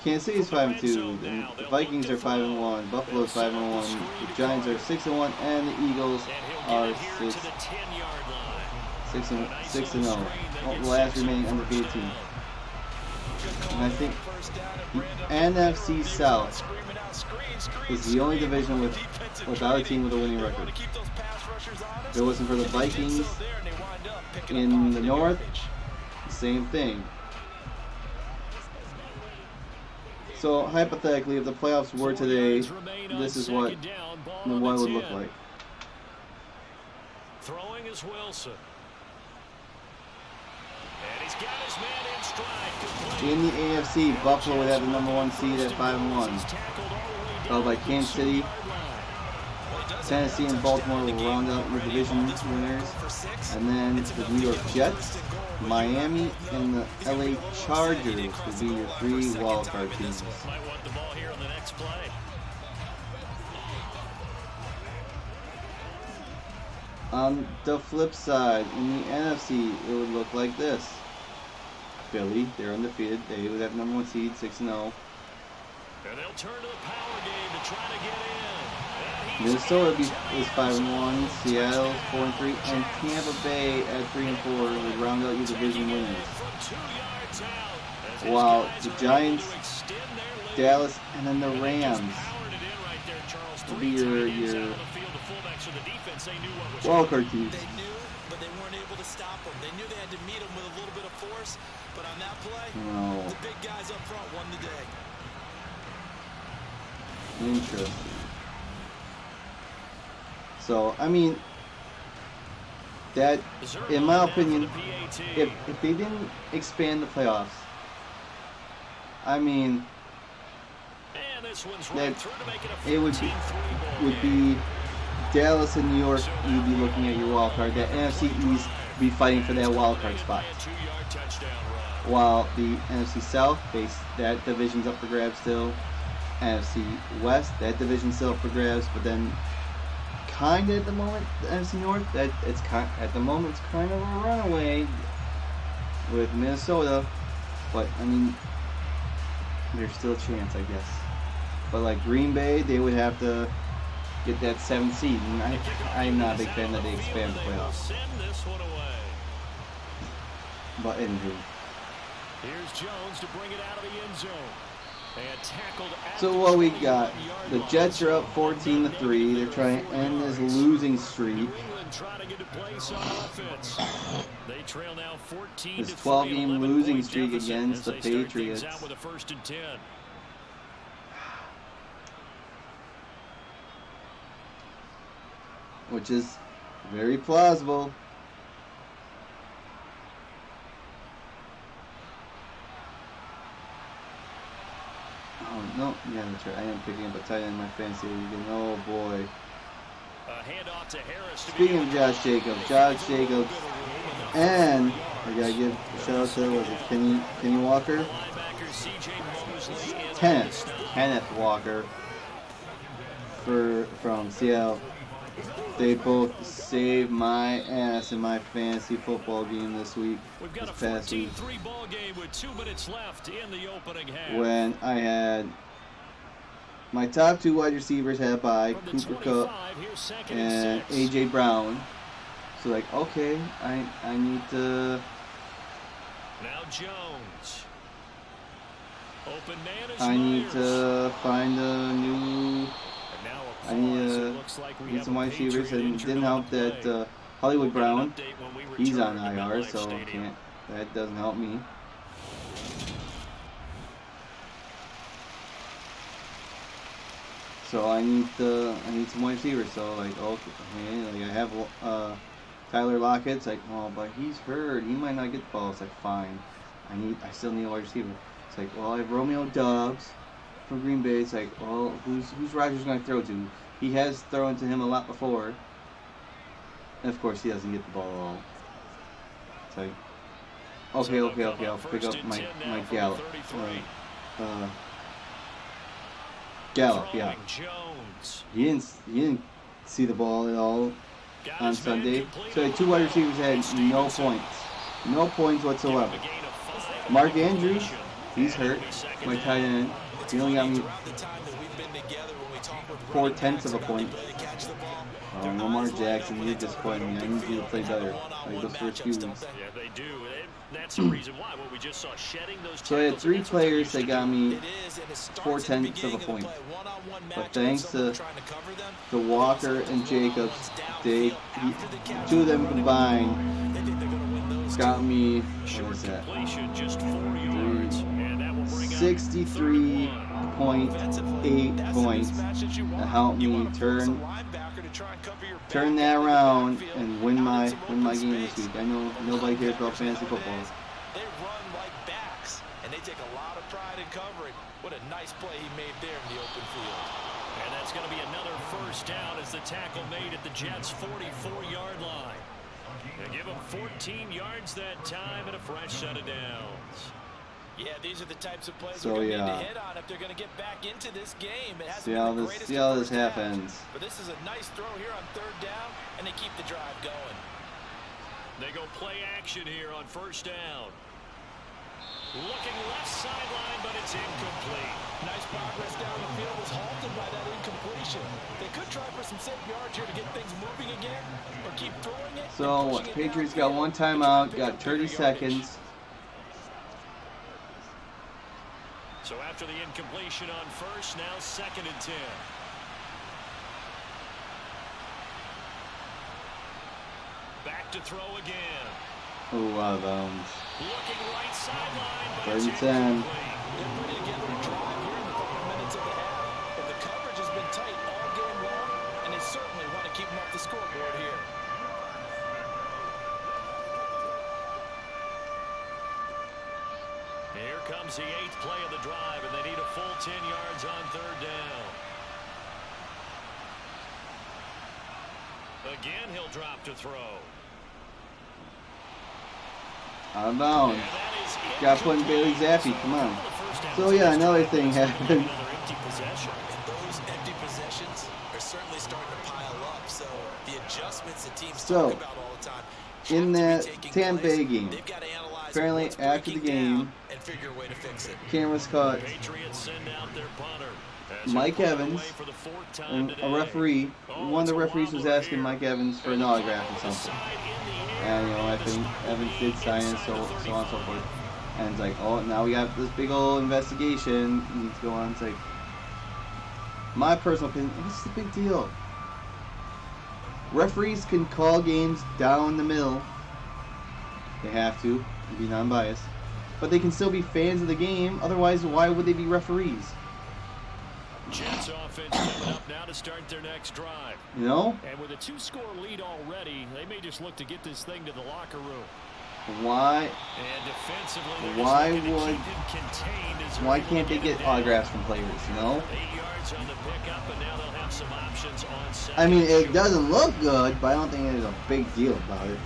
Kansas City's 5-2. The Vikings are 5-1. Buffalo's 5-1. The Giants are 6-1, and the Eagles are 6-0. The last remaining undefeated team. And I think the NFC South is the only division without a team with a winning record. If it wasn't for the Vikings in the North, same thing. So hypothetically, if the playoffs were today, this is what it would look like. Throwing is Wilson. And he's got his man in stride. In the AFC, Buffalo would have the #1 seed at 5-1. Followed by Kansas City, Tennessee, and Baltimore will round out the division winners. And then the New York Jets, Miami, and the LA Chargers will be your 3 wildcard teams. Might want the ball here on the next play. On the flip side, in the NFC, it would look like this. Philly, they're undefeated. They would have #1 seed, 6-0. And they'll turn to the power game to try to get in. Minnesota is 5-1. Seattle 4-3, and Tampa Bay at 3-4 would round out your division winners. While the Giants, Dallas, and then the Rams will be your wildcard teams. They knew, but they weren't able to stop them. They knew they had to meet them with a little bit of force, but on that play, the big guys up front won the day. Interesting. So, I mean, that, in my opinion, if they didn't expand the playoffs, I mean, that it would be Dallas and New York, you'd be looking at your wild card. That NFC East would be fighting for that wild card spot. While the NFC South, that division's up for grabs still. NFC West, that division's still up for grabs, but then kind of at the moment, the NFC North, at the moment it's kind of a runaway with Minnesota, but I mean, there's still a chance, I guess. But like Green Bay, they would have to get that 7th seed, and I'm not a big fan that they expand the playoffs. But anywho. Here's Jones to bring it out of the end zone. So what we got? The Jets are up 14-3. They're trying to end this losing streak. This 12-game losing streak against the Patriots. Which is very plausible. Oh, no, yeah, that's right. I am picking up a tight end in my fantasy league. Oh, boy. Speaking of Josh Jacobs, and I gotta give a shout out to, was it Kenny Walker? Kenneth Walker from Seattle. They both saved my ass in my fantasy football game this past week. When I had my top 2 wide receivers had by Cooper Kupp and A.J. Brown. So like, okay, I need to. Now Jones. Open man is I need to find a new. I need some wide receivers, and it didn't help that Hollywood Brown, he's on IR, so that doesn't help me. So I need some wide receivers. So like, okay, like I have Tyler Lockett. It's like, oh, but he's hurt. He might not get the ball. It's like, fine. I still need a wide receiver. It's like, well, I have Romeo Doubs from Green Bay. It's like, well, who's Rodgers going to throw to? He has thrown to him a lot before. And of course, he doesn't get the ball at all. It's like, okay, I'll pick up my Gallup. Gallup, yeah. He didn't see the ball at all on Sunday. So the 2 wide receivers had no points whatsoever. Mark Andrews, he's hurt. My tight end, he only got me 0.4 of a point. Lamar Jackson, you're disappointing me. I need you to play better. Like those first few weeks. Yeah, they do. That's the reason why. What we just saw, shedding those. So I had 3 players that got me 0.4 of a point. But thanks to Walker and Jacobs, 2 of them combined got me, what is that? 6 63.8 points to help me turn that around and win my game this week. I know nobody cares about fantasy football. They run like backs, and they take a lot of pride in covering. What a nice play he made there in the open field. And that's going to be another first down as the tackle made at the Jets' 44-yard line. They give them 14 yards that time and a fresh set of downs. Yeah, these are the types of plays they're going to need to hit on if they're going to get back into this game. It see how this happens. But this is a nice throw here on third down, and they keep the drive going. They go play action here on first down. Looking left sideline, but it's incomplete. Nice progress down the field was halted by that incompletion. They could try for some safe yards here to get things moving again, or keep throwing it. So Patriots got one timeout, got 30 seconds. So after the incompletion on first, now 2nd and 10. Back to throw again. Oh, out of bounds. Looking right sideline, but 3rd and 10. They're putting together a drive here in the final minutes of the half. But the coverage has been tight all game long, and they certainly want to keep them off the scoreboard here. Here comes the 8th play of the drive, and they need a full 10 yards on third down. Again, he'll drop to throw. Out of bounds. Got put in Bailey Zappi. Come on. So yeah, another thing happened. Those empty possessions are certainly starting to pile up. So the adjustments the teams talk about all the time. In that Tampa Bay game, apparently after the game, cameras caught Mike Evans, and a referee. One of the referees was asking Mike Evans for an autograph or something. And I think Evans did sign it, so on and so forth. And it's like, oh, now we got this big old investigation needs to go on. It's like, my personal opinion, what's the big deal? Referees can call games down the middle. They have to be non-biased, but they can still be fans of the game. Otherwise, why would they be referees? Jets offense coming up now to start their next drive. And with a 2-score lead already, they may just look to get this thing to the locker room. Why? And defensively, why can't they get autographs from players? 8 yards on the pickup, and now they'll have some options on second. I mean, it doesn't look good, but I don't think there's a big deal about it.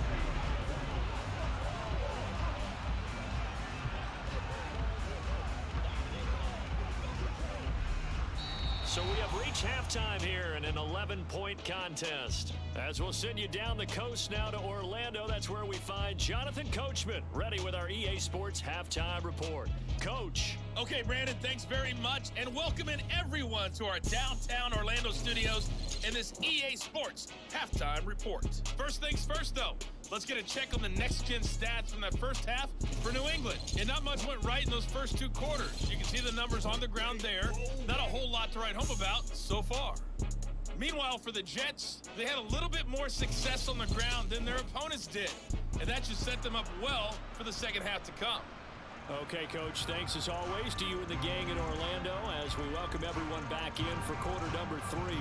So we have reached halftime here in an 11-point contest. As we'll send you down the coast now to Orlando, that's where we find Jonathan Coachman, ready with our EA Sports Halftime Report. Coach. Okay, Brandon, thanks very much, and welcome in everyone to our downtown Orlando studios in this EA Sports Halftime Report. First things first, though. Let's get a check on the next-gen stats from that first half for New England. And not much went right in those first 2 quarters. You can see the numbers on the ground there. Not a whole lot to write home about so far. Meanwhile, for the Jets, they had a little bit more success on the ground than their opponents did. And that should set them up well for the second half to come. Okay, Coach, thanks as always to you and the gang in Orlando as we welcome everyone back in for quarter number 3.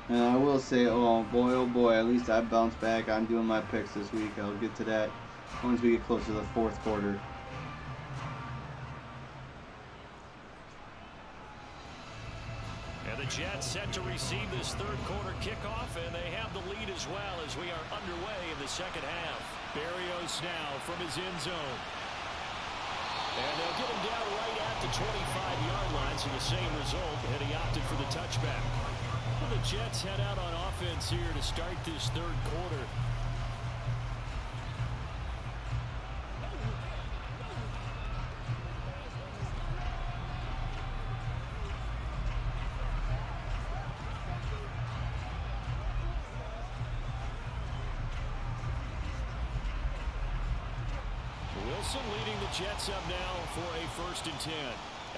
And I will say, oh boy, at least I bounced back. I'm doing my picks this week. I'll get to that once we get closer to the 4th quarter. And the Jets set to receive this 3rd quarter kickoff, and they have the lead as well as we are underway in the second half. Berrios now from his end zone. And they'll get him down right at the 25-yard line, so the same result, and he opted for the touchback. Well, the Jets head out on offense here to start this 3rd quarter. Wilson leading the Jets up now for a 1st and 10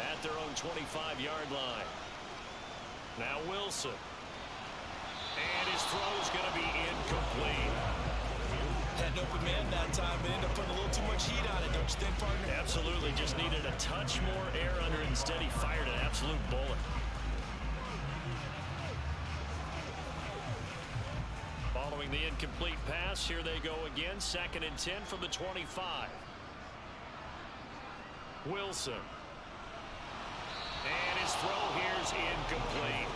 at their own 25-yard line. Now Wilson. And his throw is going to be incomplete. Had an open man that time, but ended up putting a little too much heat on it, don't you think, partner? Absolutely. Just needed a touch more air under it. Instead, he fired an absolute bullet. Following the incomplete pass, here they go again. 2nd and 10 from the 25. Wilson. And his throw here's incomplete.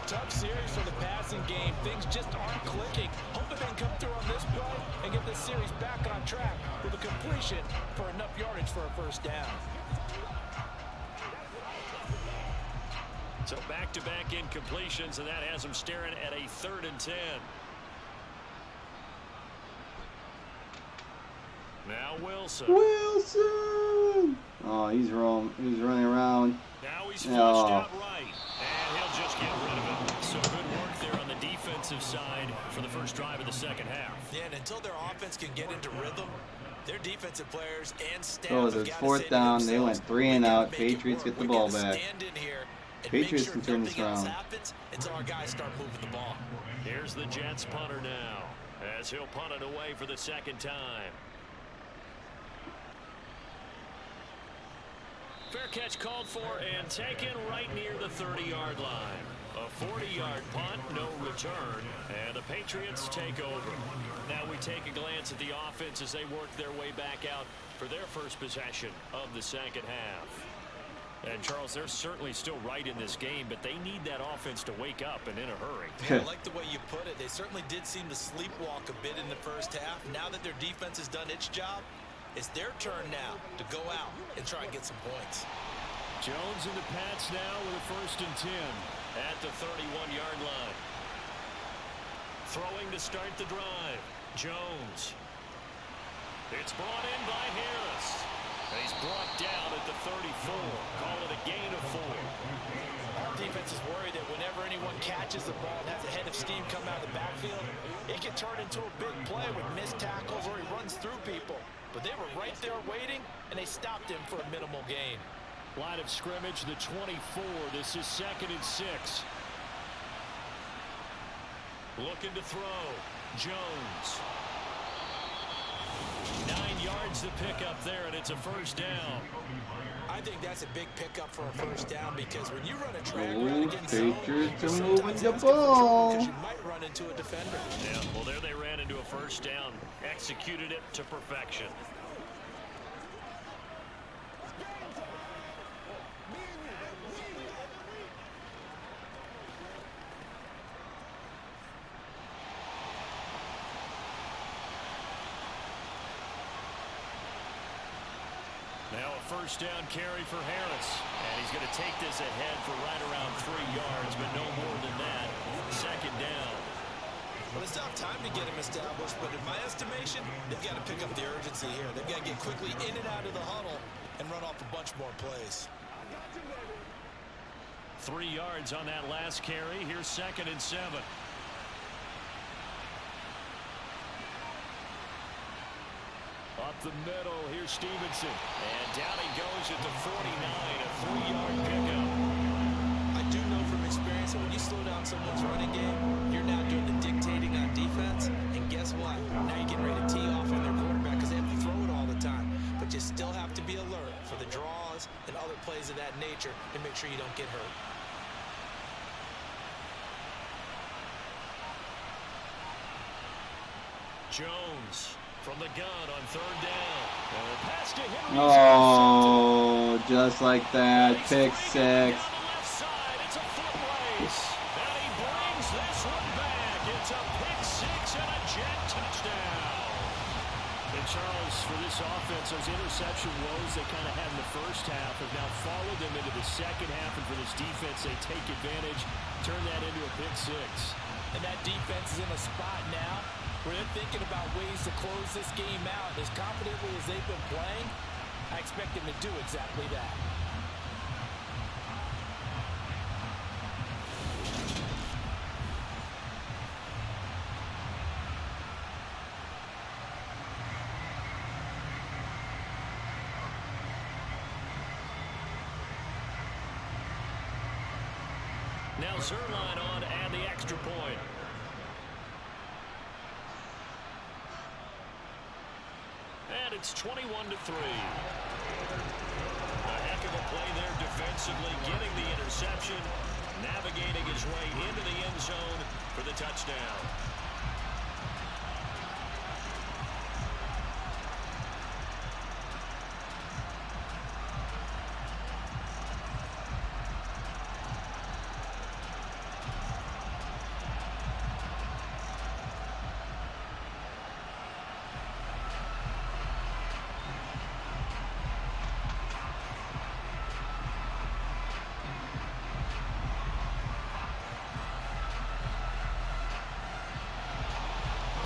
Tough series for the passing game. Things just aren't clicking. Hope they can come through on this play and get this series back on track with a completion for enough yardage for a 1st down. So back-to-back incompletions, and that has them staring at a 3rd and 10. Now Wilson. Wilson! Oh, he's wrong. He's running around. Now he's flushed out right. And he'll just get rid of it. So good work there on the defensive side for the first drive of the 2nd half. Yeah, and until their offense can get into rhythm, their defensive players and staff Oh, it's 4th down. They went 3 and out. Patriots get the ball back. Patriots can turn this around. Until our guys start moving the ball. Here's the Jets punter now, as he'll punt it away for the 2nd time. Fair catch called for and taken right near the 30-yard line. A 40-yard punt, no return, and the Patriots take over. Now we take a glance at the offense as they work their way back out for their first possession of the 2nd half. And, Charles, they're certainly still right in this game, but they need that offense to wake up and in a hurry. Yeah, I like the way you put it. They certainly did seem to sleepwalk a bit in the 1st half. Now that their defense has done its job, it's their turn now to go out and try and get some points. Jones in the Pats now with a 1st and 10 at the 31-yard line. Throwing to start the drive. Jones. It's brought in by Harris. And he's brought down at the 34. Call it a gain of 4. Our defense is worried that whenever anyone catches the ball and has a head of steam come out of the backfield, it can turn into a big play with missed tackles or he runs through people. But they were right there waiting, and they stopped him for a minimal gain. Line of scrimmage, the 24. This is 2nd and 6. Looking to throw. Jones. 9 yards to pick up there, and it's a 1st down. I think that's a big pickup for a 1st down because when you run a drag route against zone, Patriots are moving the ball. because you might run into a defender. Yeah, well, there they ran into a 1st down. Executed it to perfection. Now a 1st down carry for Harris. And he's going to take this ahead for right around 3 yards, but no more than that. 2nd down. Well, they still have time to get him established, but in my estimation, they've got to pick up the urgency here. They've got to get quickly in and out of the huddle and run off a bunch more plays. 3 yards on that last carry. Here's 2nd and 7. Up the middle, here's Stevenson. And down he goes at the 49, a 3-yard pickup. I do know from experience that when you slow down someone's running game, you're now doing the dictating on defense. And guess what? Now you're getting ready to tee off on their quarterback because they have to throw it all the time. But you still have to be alert for the draws and other plays of that nature and make sure you don't get hurt. Jones from the gun on 3rd down. Pass to Henry. Oh, just like that. Pick 6. Down the left side. It's a foot race. And he brings this one back. It's a pick 6 and a Jet touchdown. And Charles, for this offense, those interception woes they kind of had in the 1st half have now followed them into the 2nd half. And for this defense, they take advantage, turn that into a pick 6. And that defense is in a spot now where they're thinking about ways to close this game out. As confidently as they've been playing, I expect them to do exactly that. Now Zerline on to add the extra point. And it's 21-3. A heck of a play there defensively, getting the interception, navigating his way into the end zone for the touchdown.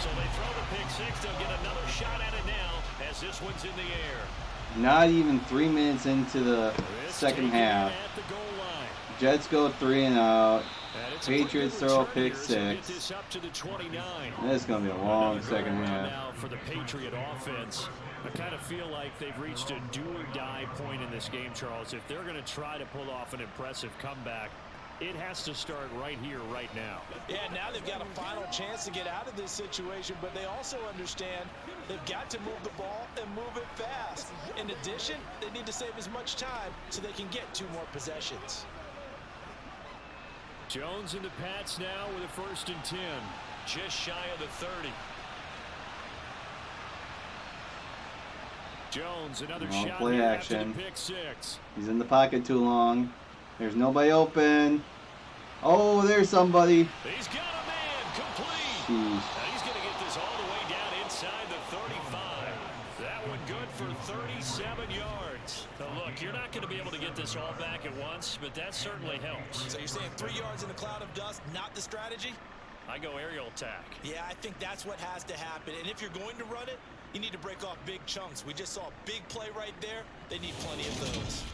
So they throw the pick six. They'll get another shot at it now as this one's in the air. Not even 3 minutes into the second half. At the goal line. Jets go 3 and out. And it's Patriots a throw a pretty good pick return here, so get 6. this up to the 29. This is going to be a long Another second go around half. now for the Patriot offense. I kind of feel like they've reached a do-or-die point in this game, Charles. If they're going to try to pull off an impressive comeback, it has to start right here, right now. Yeah, now they've got a final chance to get out of this situation, but they also understand they've got to move the ball and move it fast. In addition, they need to save as much time so they can get 2 more possessions. Jones and the Pats now with a 1st and 10. Just shy of the 30. Jones, another shot play here action. after the pick six. He's in the pocket too long. There's nobody open. Oh, there's somebody. He's got a man complete. Jeez. And he's going to get this all the way down inside the 35. That one good for 37 yards. Now look, you're not going to be able to get this all back at once, but that certainly helps. So you're saying 3 yards in a cloud of dust, not the strategy? I go aerial attack. Yeah, I think that's what has to happen. And if you're going to run it, you need to break off big chunks. We just saw a big play right there. They need plenty of those.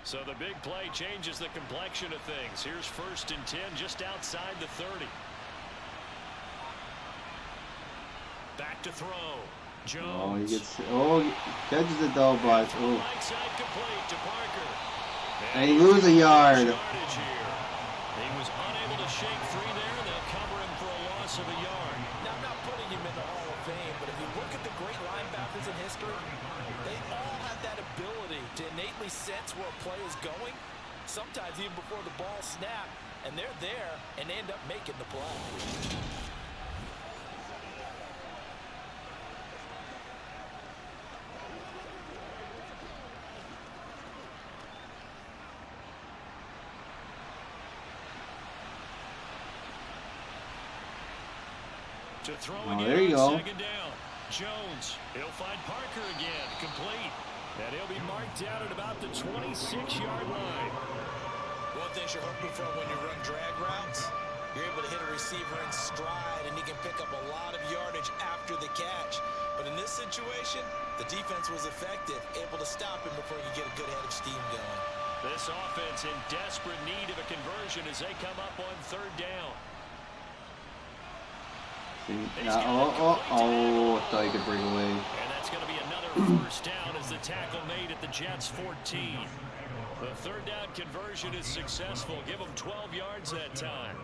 So the big play changes the complexion of things. Here's 1st and 10 just outside the 30. Back to throw. Jones. He catches it though, but Right side complete to Parker. and he loses a yard. Yardage here. He was unable to shake free there. They'll cover him for a loss of a yard. Now, I'm not putting him in the Hall of Fame, but if you look at the great linebackers in history, they all have that ability to innately sense where a play is going, sometimes even before the ball snapped, and they're there and they end up making the play. To throw Oh, again there you on go. 2nd down. Jones, he'll find Parker again, complete. And he'll be marked down at about the 26-yard line. One thing you're hoping for when you run drag routes, you're able to hit a receiver in stride and he can pick up a lot of yardage after the catch. But in this situation, the defense was effective, able to stop him before you get a good head of steam going. This offense in desperate need of a conversion as they come up on 3rd down. I thought he could break away. And that's going to be another 1st down as the tackle made at the Jets 14. The 3rd down conversion is successful. Give them 12 yards that time.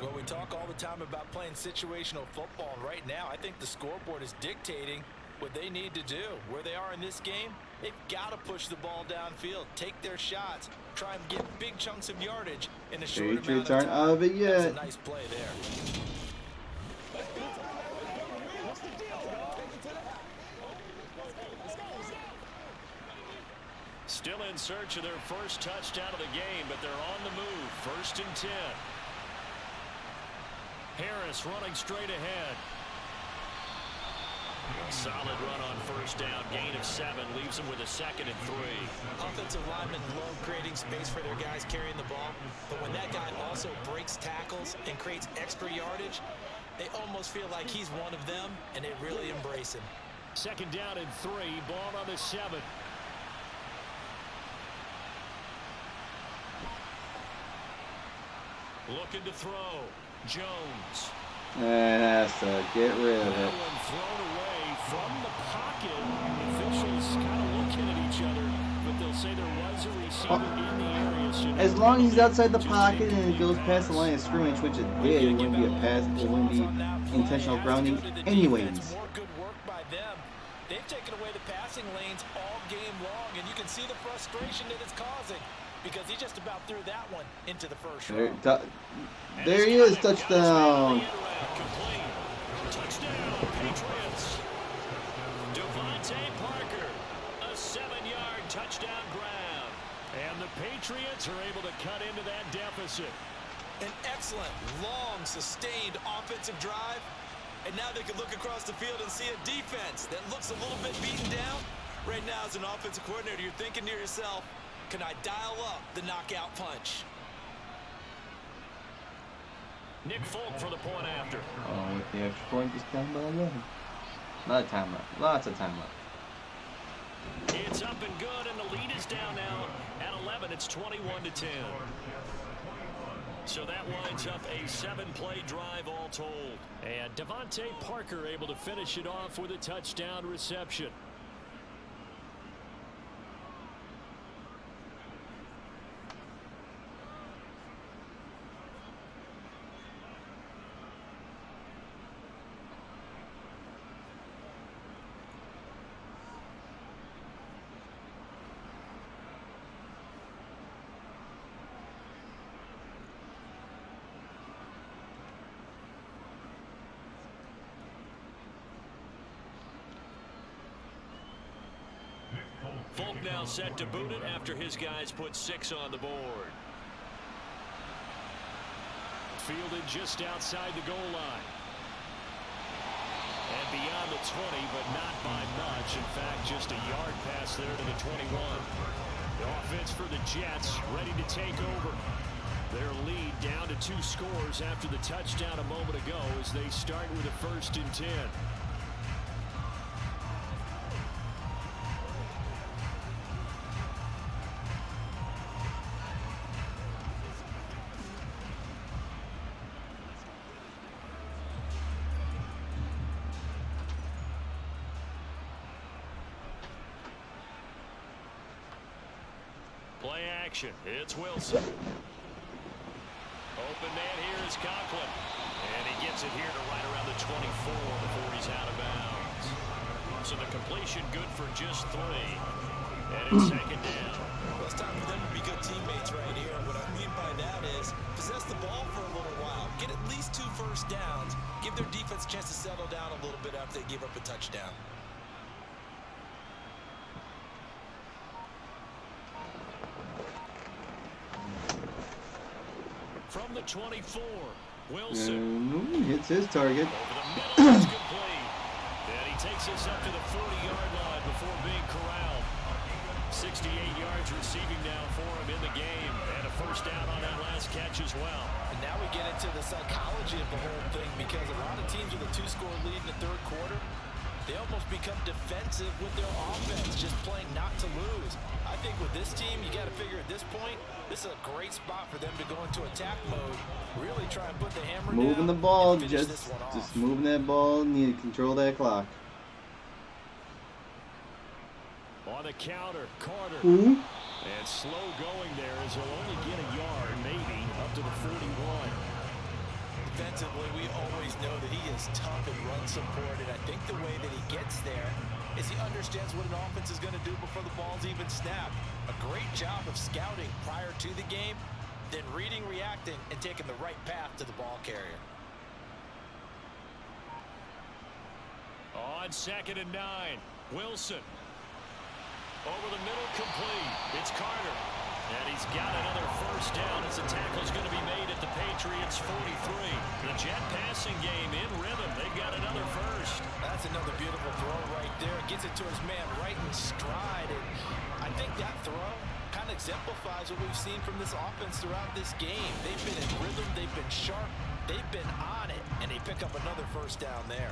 Well, we talk all the time about playing situational football, and right now I think the scoreboard is dictating what they need to do. Where they are in this game, they've got to push the ball downfield, take their shots, try and get big chunks of yardage in a short amount of Patriots time. aren't out of it That's yet. a nice play there. Still in search of their 1st touchdown of the game, but they're on the move. 1st and 10. Harris running straight ahead. Solid run on 1st down. Gain of 7 leaves them with a 2nd and 3. Offensive linemen love creating space for their guys carrying the ball, but when that guy also breaks tackles and creates extra yardage, they almost feel like he's one of them, and they really embrace him. 2nd down and 3. Ball on the 7. Looking to throw. Jones. And has to get rid of That it. one thrown away From the pocket, officials kind of looking at each other, but they'll say there was a receiver in the area. So as long as he's outside the pocket and it goes past the line of scrimmage, which it did, it wouldn't be a pass, it wouldn't be intentional grounding anyways. More good work by them. They've taken away the passing lanes all game long, and you can see the frustration that it's causing because he just about threw that one into the first round. There he is, touchdown. Touchdown, Patriots. Devontae Parker, a 7-yard touchdown grab. And the Patriots are able to cut into that deficit. An excellent, long, sustained offensive drive. And now they can look across the field and see a defense that looks a little bit beaten down. Right now, as an offensive coordinator, you're thinking to yourself, can I dial up the knockout punch? Nick Folk for the point after. Oh, with the extra point, just down by 11. Not a time left. Lots of time left. It's up and good, and the lead is down now at 11. It's 21-10. So that winds up a 7-play drive all told. And Devontae Parker able to finish it off with a touchdown reception. Folk now set to boot it after his guys put 6 on the board. Fielded just outside the goal line. And beyond the 20, but not by much. In fact, just a yard pass there to the 21. The offense for the Jets ready to take over. Their lead down to 2 scores after the touchdown a moment ago as they start with a 1st and 10. Play action. It's Wilson. Open man here is Conklin. And he gets it here to right around the 24 before he's out of bounds. So the completion good for just 3. And it's 2nd down. Well, it's time for them to be good teammates right here. What I mean by that is possess the ball for a little while. Get at least 2 first downs. Give their defense a chance to settle down a little bit after they give up a touchdown. From the 24, Wilson. Hits his target. Over the middle, it's complete. And he takes us up to the 40-yard line before being corralled. 68 yards receiving now for him in the game. And a 1st down on that last catch as well. And now we get into the psychology of the whole thing because a lot of teams with a 2-score lead in the 3rd quarter, they almost become defensive with their offense, just playing not to lose. I think with this team, you got to figure at this point, this is a great spot for them to go into attack mode, really try and put the hammer down. Moving the ball, just moving that ball, need to control that clock. On the counter, Carter. Ooh. And slow going there as he'll only get a yard, maybe, up to the 41. Defensively, we always know that he is tough and run support, and I think the way that he gets there is he understands what an offense is going to do before the ball's even snapped. A great job of scouting prior to the game, then reading, reacting, and taking the right path to the ball carrier. On 2nd and 9, Wilson. Over the middle, complete. It's Carter. And he's got another 1st down as the tackle's going to be made at the Patriots' 43. The Jet passing game in rhythm. They've got another 1st. That's another beautiful throw right there. Gets it to his man right in stride. And I think that throw kind of exemplifies what we've seen from this offense throughout this game. They've been in rhythm. They've been sharp. They've been on it. And they pick up another 1st down there.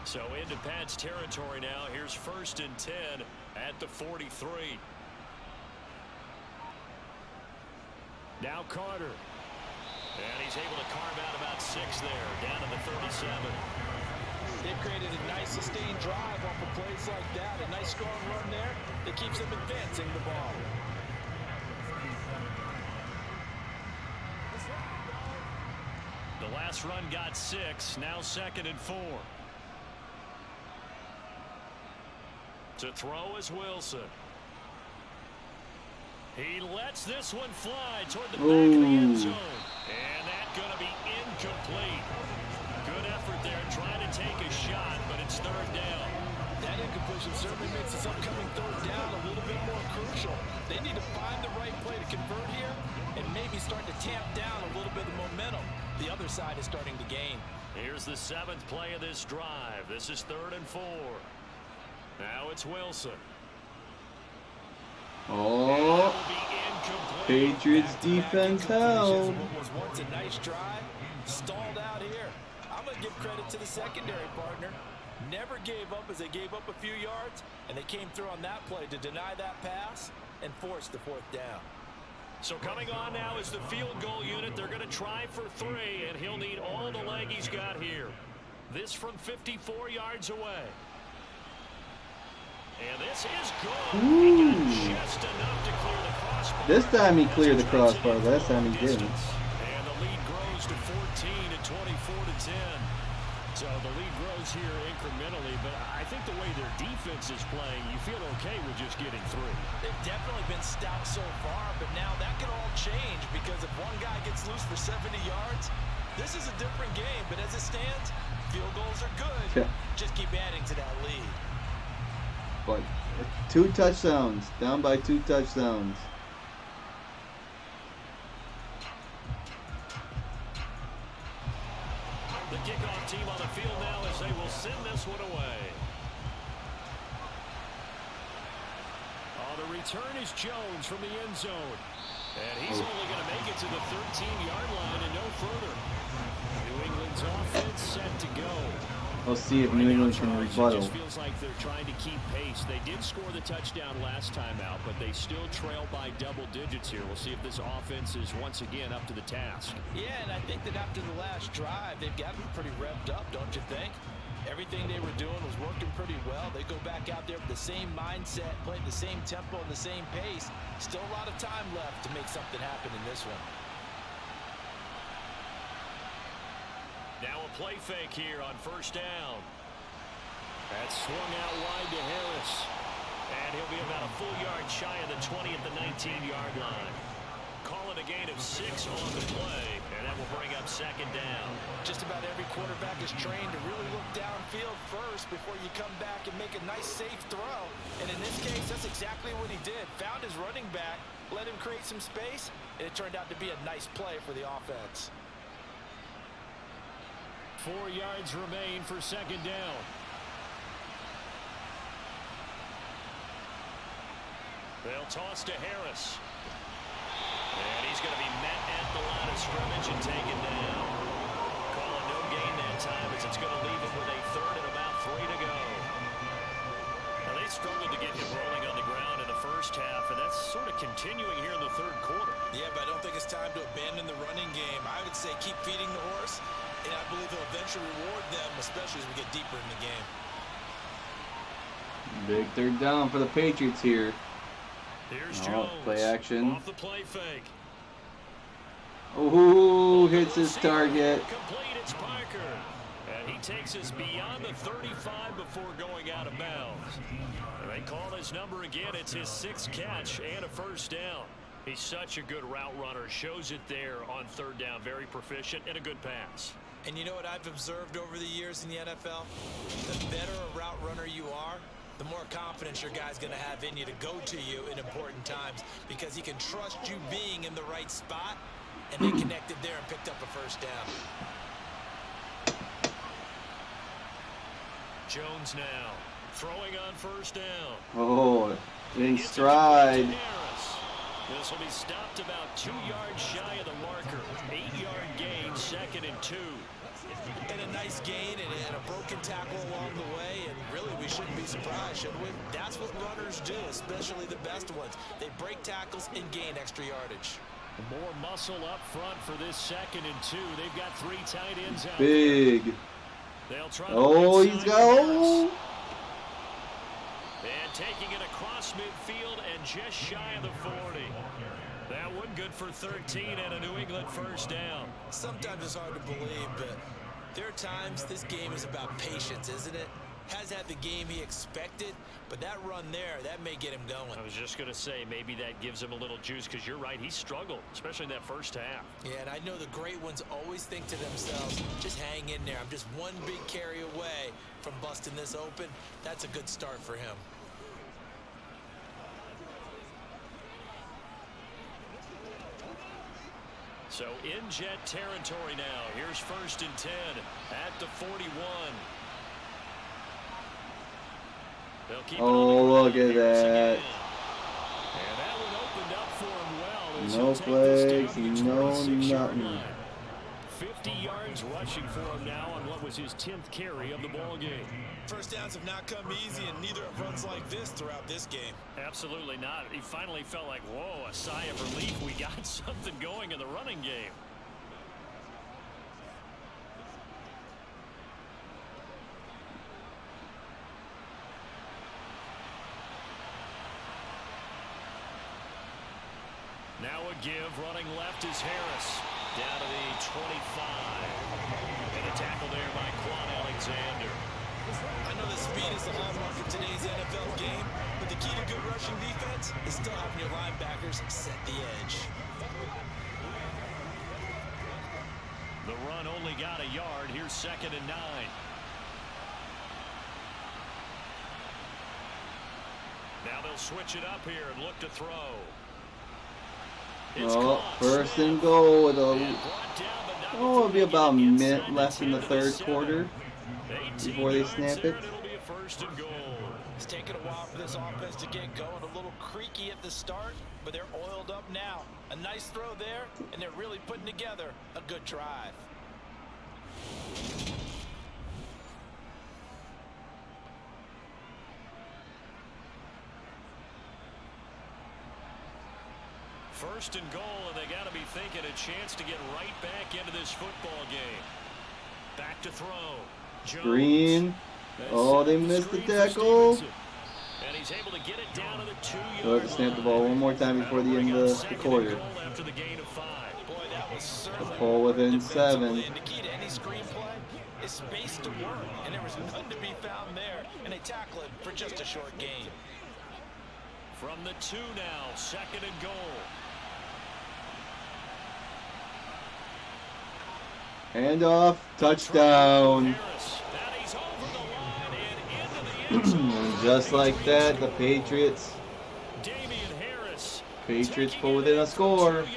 So into Pat's territory now. Here's 1st and 10 at the 43. Now Carter. And he's able to carve out about 6 there, down to the 37. They've created a nice sustained drive off of plays like that. A nice strong run there that keeps them advancing the ball. The last run got 6, now 2nd and 4. To throw is Wilson. He lets this one fly toward the back of the end zone. And that's going to be incomplete. Good effort there trying to take a shot, but it's 3rd down. That incompletion certainly makes this upcoming 3rd down a little bit more crucial. They need to find the right play to convert here and maybe start to tamp down a little bit of momentum. The other side is starting to gain. Here's the 7th play of this drive. This is 3rd and 4. Now it's Wilson. Oh, Patriots defense held. What was once a nice drive, stalled out here. I'm going to give credit to the secondary partner. Never gave up as they gave up a few yards, and they came through on that play to deny that pass and force the 4th down. So coming on now is the field goal unit. They're going to try for 3, and he'll need all the leg he's got here. This from 54 yards away. And this is good. He got just enough to clear the crossbar. This time he cleared the crossbar. Last time he didn't. And the lead grows to 14 at 24-10. So the lead grows here incrementally, but I think the way their defense is playing, you feel okay with just getting through. They've definitely been stout so far, but now that can all change because if one guy gets loose for 70 yards, this is a different game. But as it stands, field goals are good. Just keep adding to that lead. But 2 touchdowns, down by 2 touchdowns. The kickoff team on the field now as they will send this one away. The return is Jones from the end zone. And he's only going to make it to the 13-yard line and no further. New England's offense set to go. We'll see if New England can rebuttal. It just feels like they're trying to keep pace. They did score the touchdown last time out, but they still trail by double digits here. We'll see if this offense is once again up to the task. Yeah, and I think that after the last drive, they've got to be pretty revved up, don't you think? Everything they were doing was working pretty well. They go back out there with the same mindset, playing the same tempo and the same pace. Still a lot of time left to make something happen in this one. Now a play fake here on 1st down. That's swung out wide to Harris. And he'll be about a full yard shy of the 20 at the 19-yard line. Call it a gain of 6 on the play, and that will bring up 2nd down. Just about every quarterback is trained to really look downfield first before you come back and make a nice, safe throw. And in this case, that's exactly what he did. Found his running back, let him create some space, and it turned out to be a nice play for the offense. 4 yards remain for 2nd down. They'll toss to Harris. And he's going to be met at the line of scrimmage and taken down. Call it no gain that time as it's going to leave it with a 3rd and about 3 to go. Now they struggled to get him rolling on the ground in the first half, and that's sort of continuing here in the 3rd quarter. Yeah, but I don't think it's time to abandon the running game. I would say keep feeding the horse, and I believe he'll eventually reward them, especially as we get deeper in the game. Big 3rd down for the Patriots here. Here's Jones. Play action. Off the play fake. Oh, hits his target. Complete, it's Parker. And he takes us beyond the 35 before going out of bounds. And they call his number again. It's his 6th catch and a 1st down. He's such a good route runner. Shows it there on 3rd down. Very proficient and a good pass. And you know what I've observed over the years in the NFL? The better a route runner you are, the more confidence your guy's going to have in you to go to you in important times because he can trust you being in the right spot, and they connected there and picked up a 1st down. Jones now throwing on 1st down. Oh, in stride. This will be stopped about 2 yards shy of the marker. 8-yard gain, 2nd and 2. And a nice gain and a broken tackle along the way, and really we shouldn't be surprised, should we? That's what runners do, especially the best ones. They break tackles and gain extra yardage. More muscle up front for this 2nd and 2. They've got 3 tight ends out Big. there. They'll try Oh, he's got. Oh. And taking it across midfield and just shy of the 40. That one good for 13 and a New England first down. Sometimes it's hard to believe, but there are times this game is about patience, isn't it? Has had the game he expected, but that run there, that may get him going. I was just going to say, maybe that gives him a little juice, because you're right, he struggled, especially in that first half. Yeah, and I know the great ones always think to themselves, just hang in there. I'm just one big carry away from busting this open. That's a good start for him. So in Jet territory now. Here's 1st and 10 at the 41. They'll keep Oh, look at that. And that one opened up for him well. No flags, no nothing. 50 yards rushing for him now on what was his 10th carry of the ball game. First downs have not come easy, and neither have runs like this throughout this game. Absolutely not. He finally felt like, whoa, a sigh of relief. We got something going in the running game. Now a give, running left is Harris. Down to the 25. And a tackle there by Quan Alexander. I know the speed is the hallmark of today's NFL game, but the key to good rushing defense is still having your linebackers set the edge. The run only got a yard. Here's 2nd and 9. Now they'll switch it up here and look to throw. Oh, 1st and goal with a. Oh, it'll be about a minute left in the 3rd quarter before they snap it. It's taken a while for this offense to get going. A little creaky at the start, but they're oiled up now. A nice throw there, and they're really putting together a good drive. First and goal, and they got to be thinking a chance to get right back into this football game. Back to throw. Jones. Green. Oh, they missed the tackle. And he's able to get it down to the 2-yard So let's snap the ball one more time before the end of the quarter. After the gain of 5. Boy, that was certainly Pull within 7. And the key to any screenplay is space to work, and there was none to be found there, and they tackle it for just a short gain. From the 2 now, 2nd and goal. Hand off, touchdown. And just like that, the Patriots pull within a score. And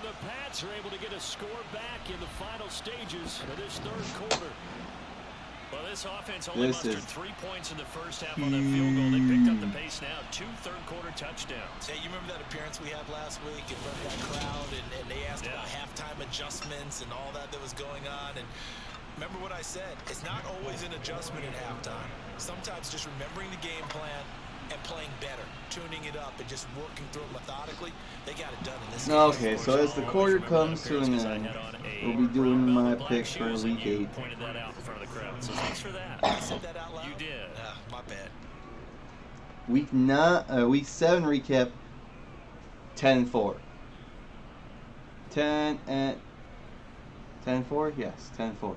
the Pats are able to get a score back in the final stages of this 3rd quarter. Well, this offense only mustered 3 points in the first half on that field goal. They picked up the pace now. 2 third-quarter touchdowns. Hey, you remember that appearance we had last week in front of that crowd, and they asked about halftime adjustments and all that was going on. And remember what I said, it's not always an adjustment at halftime. Sometimes just remembering the game plan and playing better, tuning it up and just working through it methodically. They got it done in this game. Okay, so as the quarter comes to an end, we'll be doing my picks for week 8. Pointed that out in front of the crowd, so thanks for that. I said that out loud? You did. My bad. Week 7 recap, 10-4. 10-4? Yes, 10-4.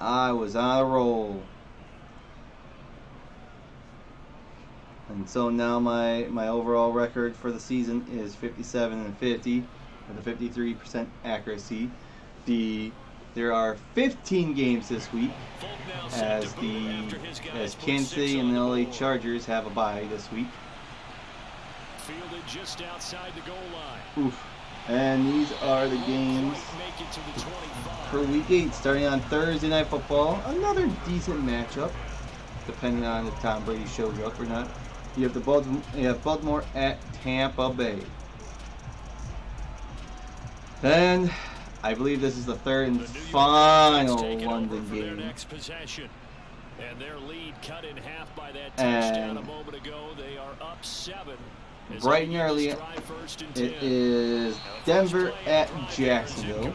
I was on a roll. And so now my overall record for the season is 57-50 with a 53% accuracy. There are 15 games this week as Kansas City and the LA Chargers have a bye this week. Fielded just outside the goal line. Oof. And these are the games for week 8 starting on Thursday Night Football. Another decent matchup, depending on if Tom Brady shows up or not. You have Baltimore at Tampa Bay. Then I believe this is the 3rd and final London game. And their lead cut in half by that touchdown a moment ago. They are up 7. bright and early. It is Denver at Jacksonville.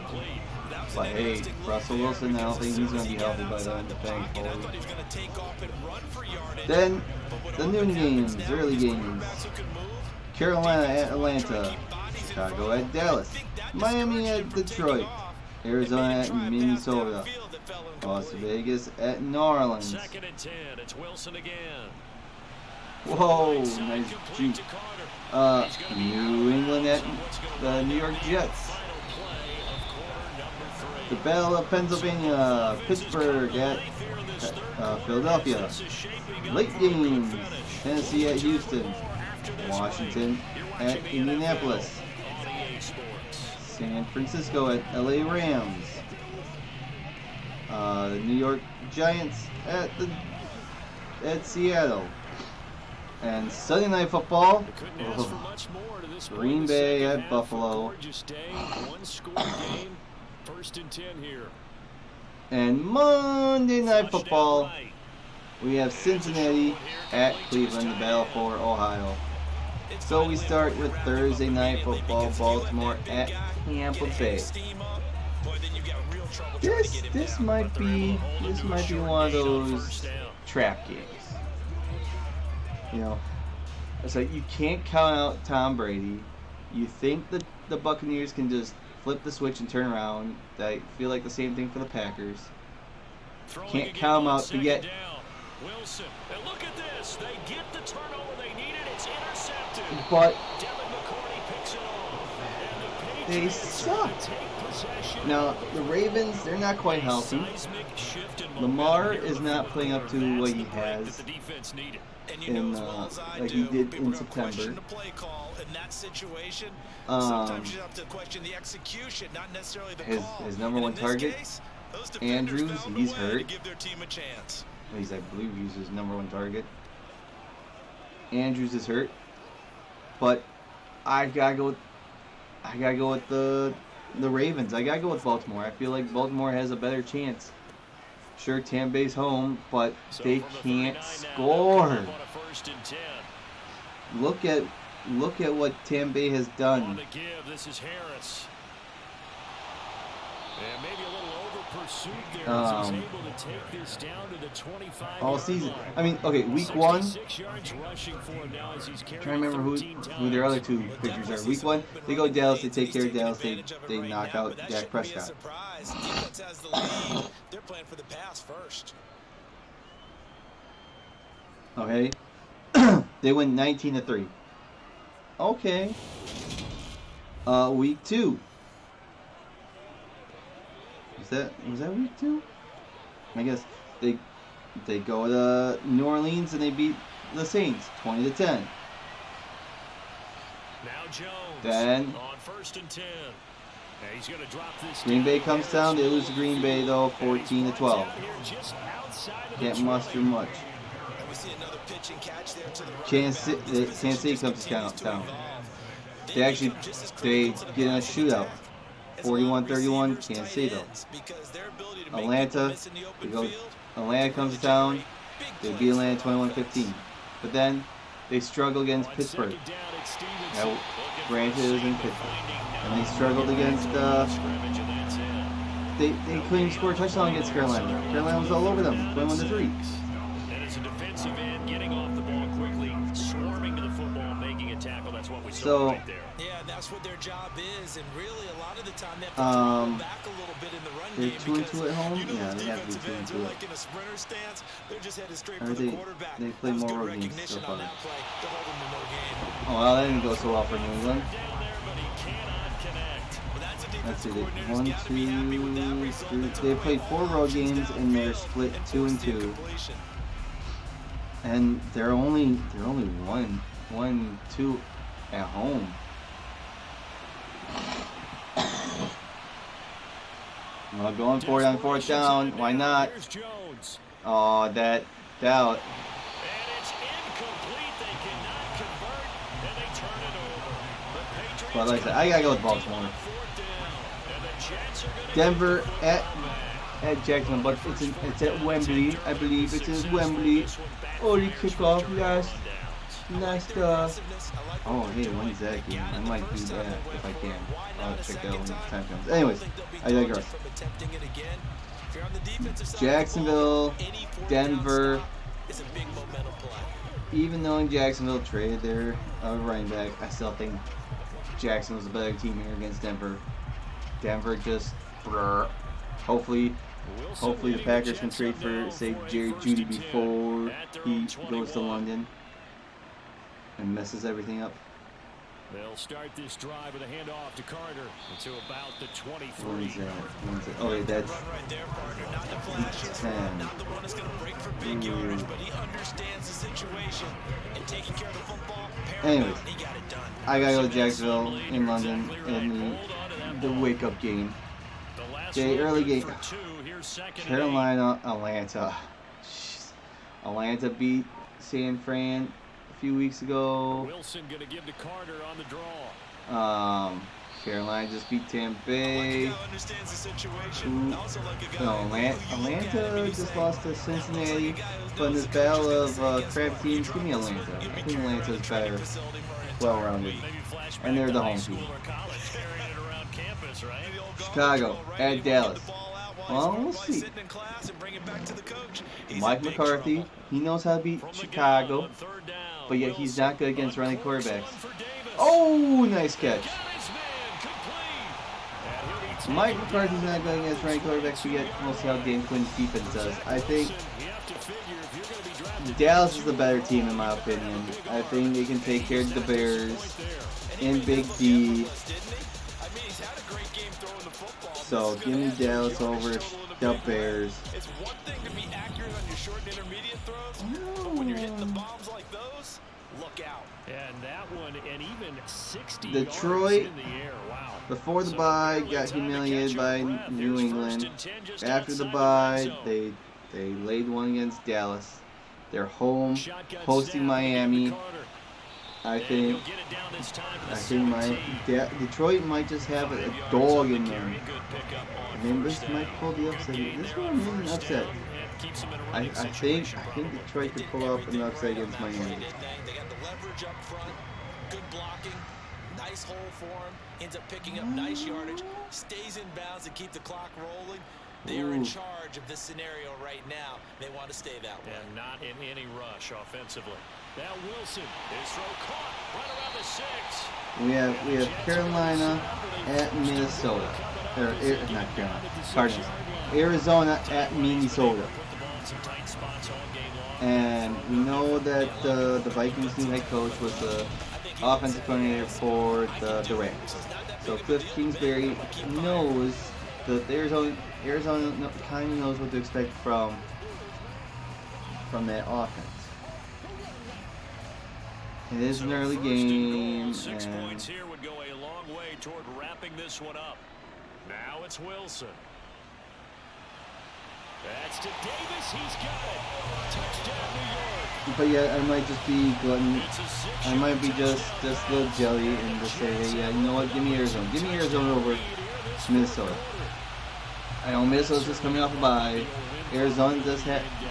But hey, Russell Wilson, I don't think he's going to be healthy by then, thankfully. Then, the noon games, early games. Carolina at Atlanta. Chicago at Dallas. Miami at Detroit. Arizona at Minnesota. Las Vegas at New Orleans. Second and 10. It's Wilson again. Whoa, nice juke. New England at the New York Jets. The Battle of Pennsylvania. Pittsburgh at Philadelphia. Late games. Tennessee at Houston. Washington at Indianapolis. San Francisco at LA Rams. The New York Giants at Seattle. And Sunday Night Football, Green Bay at Buffalo. And Monday Night Football, we have Cincinnati at Cleveland, the battle for Ohio. So we start with Thursday Night Football, Baltimore at Tampa Bay. This might be one of those trap games. You know, it's like you can't count out Tom Brady. You think that the Buccaneers can just flip the switch and turn around. I feel like the same thing for the Packers. Can't count them out, but yet. Wilson, and look at this. They get the turnover they needed. It's intercepted. But Picks it off. they suck. Now the Ravens, they're not quite healthy. Lamar is not playing up to what he has in like he did in September. His number one target, Andrews, he's hurt. At least I believe he's his number one target. Andrews is hurt, but I gotta go with the Ravens. I gotta go with Baltimore. I feel like Baltimore has a better chance. Sure, Tampa Bay's home, but they can't score. Look at what Tampa Bay has done. This is Harris. And maybe a little over pursuit there as he's able to take this down to the 25 all season. I mean, okay, week 1. Trying to remember who their other two pitchers are. Week 1, they go Dallas, they take care of Dallas, they knock out Dak Prescott. They're playing for the pass first. Okay. They win 19-3. Okay. Week 2. Was that week 2? I guess they go to New Orleans and they beat the Saints 20-10. Now Jones then on 1st and 10. He's gonna drop this Green Bay comes down. They lose to Green Bay though 14-12. Can't muster much. Kansas City comes down. They get in a shootout. 41-31, Kansas City though. Atlanta comes down. They beat Atlanta 21-15. But then they struggle against Pittsburgh. Now, granted, it was in Pittsburgh. And they struggled against. They couldn't even score a touchdown against Carolina. Carolina was all over them, 21-3. And as a defensive end, getting off the ball quickly, swarming to the football, making a tackle. That's what we saw right there. Yeah, that's what their job is, and really a lot of the time they have to pull back a little bit in the run game. They're 2-2 at home? Yeah, they have to be 2-2. Like in a sprinter stance, they're just headed straight or for the quarterback. They play more road games so far. Oh, well, that didn't go so well for New England. Let's see, 1, 2, 3. They played 4 road games and they're split 2-2. And they're only 1-2 at home. Well, going for it on 4th down. Why not? Oh, that doubt. But like I said, I gotta go with Baltimore. Denver at Jacksonville, but it's at Wembley. I believe it's in Wembley. Early kickoff, yes. Next, oh, hey, when's that game? I might do that if I can. I'll check that when the time comes. Anyways, I digress. Jacksonville, Denver. Even though Jacksonville traded their running back, I still think Jacksonville's a better team here against Denver. Denver just, hopefully the Packers can trade for, say, Jerry Jeudy before he goes to London and messes everything up. They'll start this drive with a handoff to Carter to about the 23. What is that? Oh, wait, that's 10. Not the one that's going to break for big yardage, but he understands the situation and taking care of the football. Anyways, he got it done. I gotta go to Jacksonville in London in the wake-up game. Okay, early game. Carolina, Atlanta. Jeez. Atlanta beat San Fran a few weeks ago. Wilson gonna give to Carter on the draw. Carolina just beat Tampa Bay. Atlanta just lost to Cincinnati. But in this battle of crap teams, give me Atlanta. I think Atlanta is better, well-rounded, and they're the home team. Chicago at Dallas. Well, we'll see. Mike McCarthy, he knows how to beat Chicago, but yet he's not good against running quarterbacks. Oh, nice catch. Mike McCarthy's not good against running quarterbacks, but yet we'll see how Dan Quinn's defense does. I think Dallas is the better team in my opinion. I think they can take care of the Bears in Big D. So give me Dallas over the Bears. It's one thing to be accurate on your short and intermediate throws, but when you're hitting the bombs like those, look out. And that one, and even 60 Detroit, yards in the air. Wow. Before the bye, got humiliated by New England. After the bye, they laid one against Dallas. They're home, hosting Miami. I think Detroit might just have a dog in there. I mean, this might pull the upset. This one is an upset. I think Detroit could pull off an upset against Miami. They got the leverage up front, good blocking, nice hole for him, ends up picking up nice yardage, stays in bounds to keep the clock rolling. They are in charge of this scenario right now. They want to stay that way. And not in any rush offensively. Now Wilson, his throw caught right around the 6. We have Carolina at Minnesota. Not Carolina. Cardinals. Arizona at Minnesota. And we know that the Vikings' new head coach was the offensive coordinator for the Rams. So Cliff Kingsbury knows that Arizona kind of knows what to expect from that offense. It is an early game. 6 points here would go a long way toward wrapping this one up. Now it's Wilson. That's to Davis. He's got it. Touchdown, New York. But yeah, I might just be glutton. I might be just a little jelly and just say, hey, yeah, you know what? Give me Arizona. Give me Arizona over Minnesota. I know Minnesota's just coming off a bye. Arizona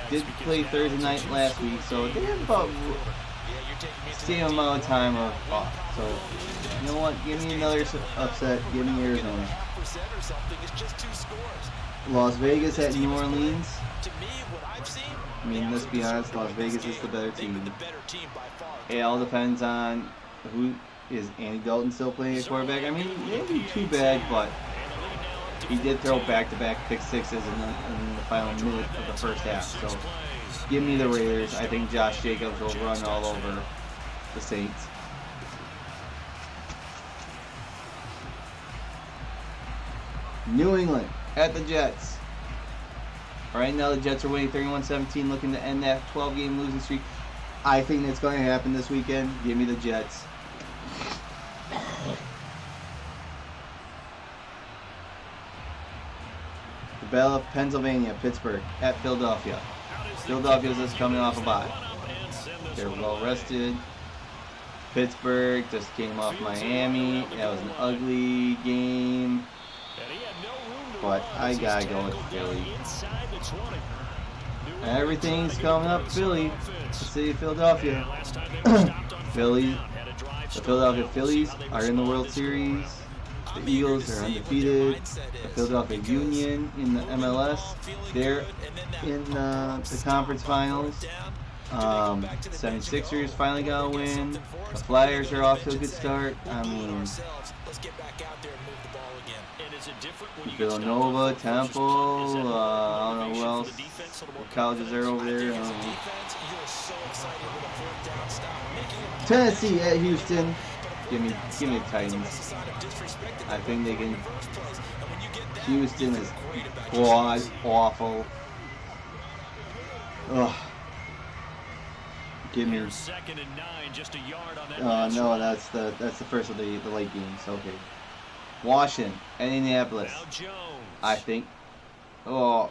did play Thursday night last week, so they have about same amount of time off. So, you know what? Give me another upset. Give me Arizona. Las Vegas at New Orleans. I mean, let's be honest, Las Vegas is the better team. It all depends on who is Andy Dalton still playing at quarterback. I mean, he didn't do too bad, but he did throw back-to-back pick sixes in the final minute of the first half. So, give me the Raiders. I think Josh Jacobs will run all over the Saints. New England at the Jets. Right now the Jets are winning 31-17, looking to end that 12-game losing streak. I think that's going to happen this weekend. Give me the Jets. The Battle of Pennsylvania, Pittsburgh at Philadelphia. Philadelphia's just coming off a bye. They're well rested. Pittsburgh just came off Miami. That was an ugly game. But I gotta go with Philly. Everything's coming up Philly, the city of Philadelphia. Philly, the Philadelphia Phillies are in the World Series. The Eagles are undefeated. The Philadelphia Union in the MLS, they're in the conference finals. 76ers finally got a win. The Flyers are off to a good start. I mean, Villanova, Temple, I don't know who else. What colleges are over there. Tennessee at Houston. Give me the Titans. I think they can. Houston is god awful. Ugh. Give me. No, that's the first of the late games. Okay. Washington and Indianapolis. I think. Oh.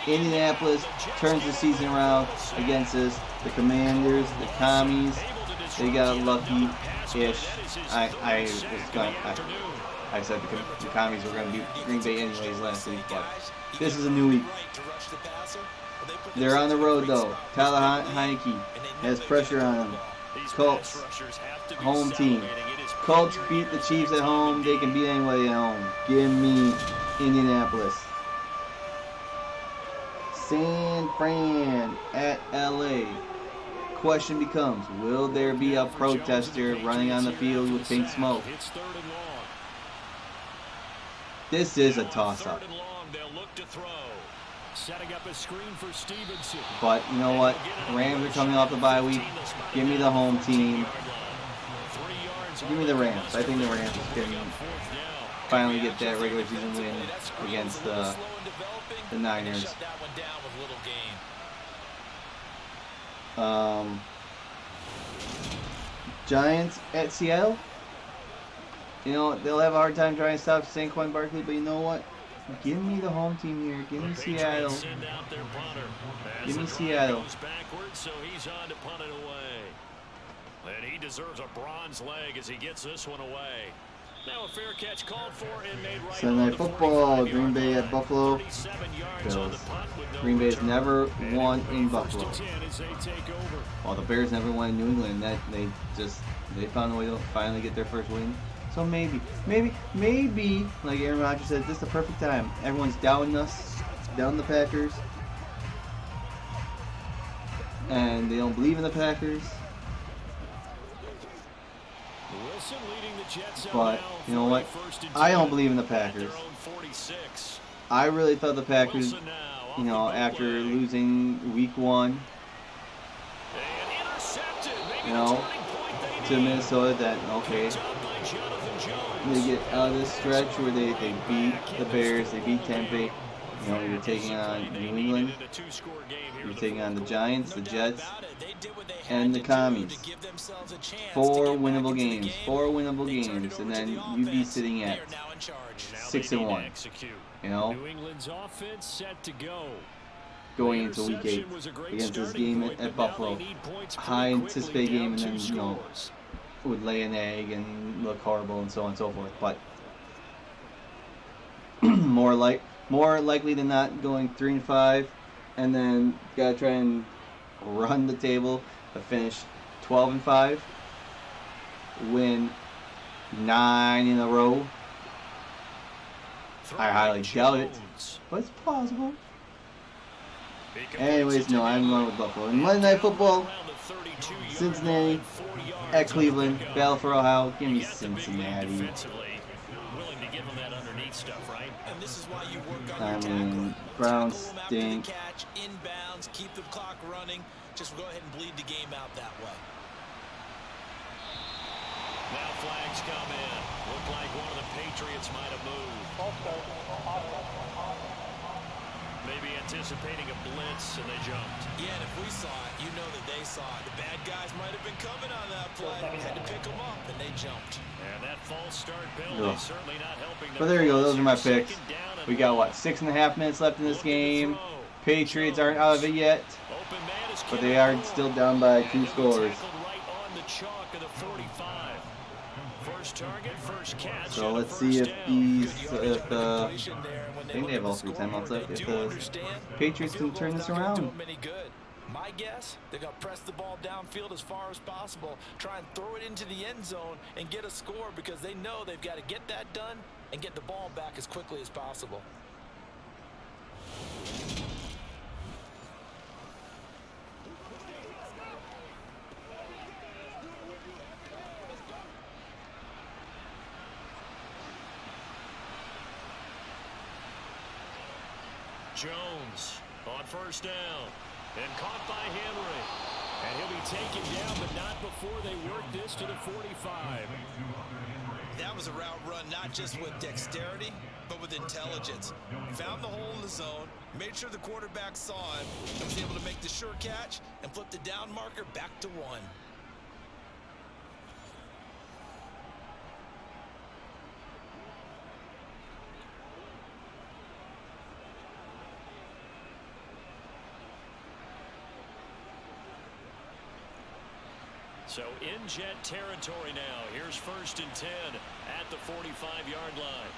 Indianapolis turns the season around against us. The Commanders, the Commies, they got lucky-ish. I said the Commies were going to beat Green Bay anyways last week, but this is a new week. They're on the road though. Tyler Heineke has pressure on him. Colts, home team. Colts beat the Chiefs at home. They can beat anybody at home. Give me Indianapolis. San Fran at LA. Question becomes, will there be a protester running on the field with pink smoke? This is a toss-up. But you know what? The Rams are coming off the bye week. Give me the home team. Give me the Rams. I think the Rams can finally get that regular season win against the Niners. Giants at Seattle. You know, they'll have a hard time trying to stop Saquon Barkley, but you know what? Give me the home team here. Give me Seattle. Give me Seattle. And he deserves a bronze leg as he gets this one away. Now a fair catch called for and made right. Sunday Night Football, Green Bay at Buffalo Bills. Green Bay's never won in Buffalo. Well, the Bears never won in New England. That they found a way to finally get their first win. So maybe, like Aaron Rodgers said, this is the perfect time. Everyone's doubting us, doubting the Packers, and they don't believe in the Packers. But, you know what? I don't believe in the Packers. I really thought the Packers, you know, after losing week 1, you know, to Minnesota, that, okay, they get out of this stretch where they beat the Bears, they beat Tampa. You know, you're taking on New England, you're taking on the Giants, the Jets, and the Commies. 4 winnable games, and then you'd be sitting at 6-1. You know, going into week 8 against this game at Buffalo, high anticipated game, and then you know would lay an egg and look horrible and so on and so forth. But more likely than not, going 3-5, and then gotta try and run the table to finish 12-5, win 9 in a row. I highly doubt it, but it's possible. Anyways, no, I'm going with Buffalo. And Monday Night Football, Cincinnati at Cleveland, Battle for Ohio. Give me Cincinnati. I mean, Browns stink. Inbounds, keep the clock running. Just go ahead and bleed the game out that way. Now flags come in. Looked like one of the Patriots might have moved. Maybe anticipating a blitz, and they jumped. Yeah, and if we saw it, you know that they saw it. The bad guys might have been coming on that play. Had to pick them up, and they jumped. And that false start penalty certainly not helping. But there you go. Those are my picks. We got, what, 6.5 minutes left in this game. Patriots aren't out of it yet, but they are still down by 2 scores. first target, first catch. So let's see if these, I think they have all 3 timeouts left, if the Patriots can turn this around. My guess, they're going to press the ball downfield as far as possible, try and throw it into the end zone and get a score because they know they've got to get that done and get the ball back as quickly as possible. Jones on first down. And caught by Henry. And he'll be taken down, but not before they work this to the 45. That was a route run not just with dexterity, but with intelligence. Found the hole in the zone, made sure the quarterback saw him, and was able to make the sure catch and flip the down marker back to 1. So in Jet territory now. Here's first and 10 at the 45-yard line.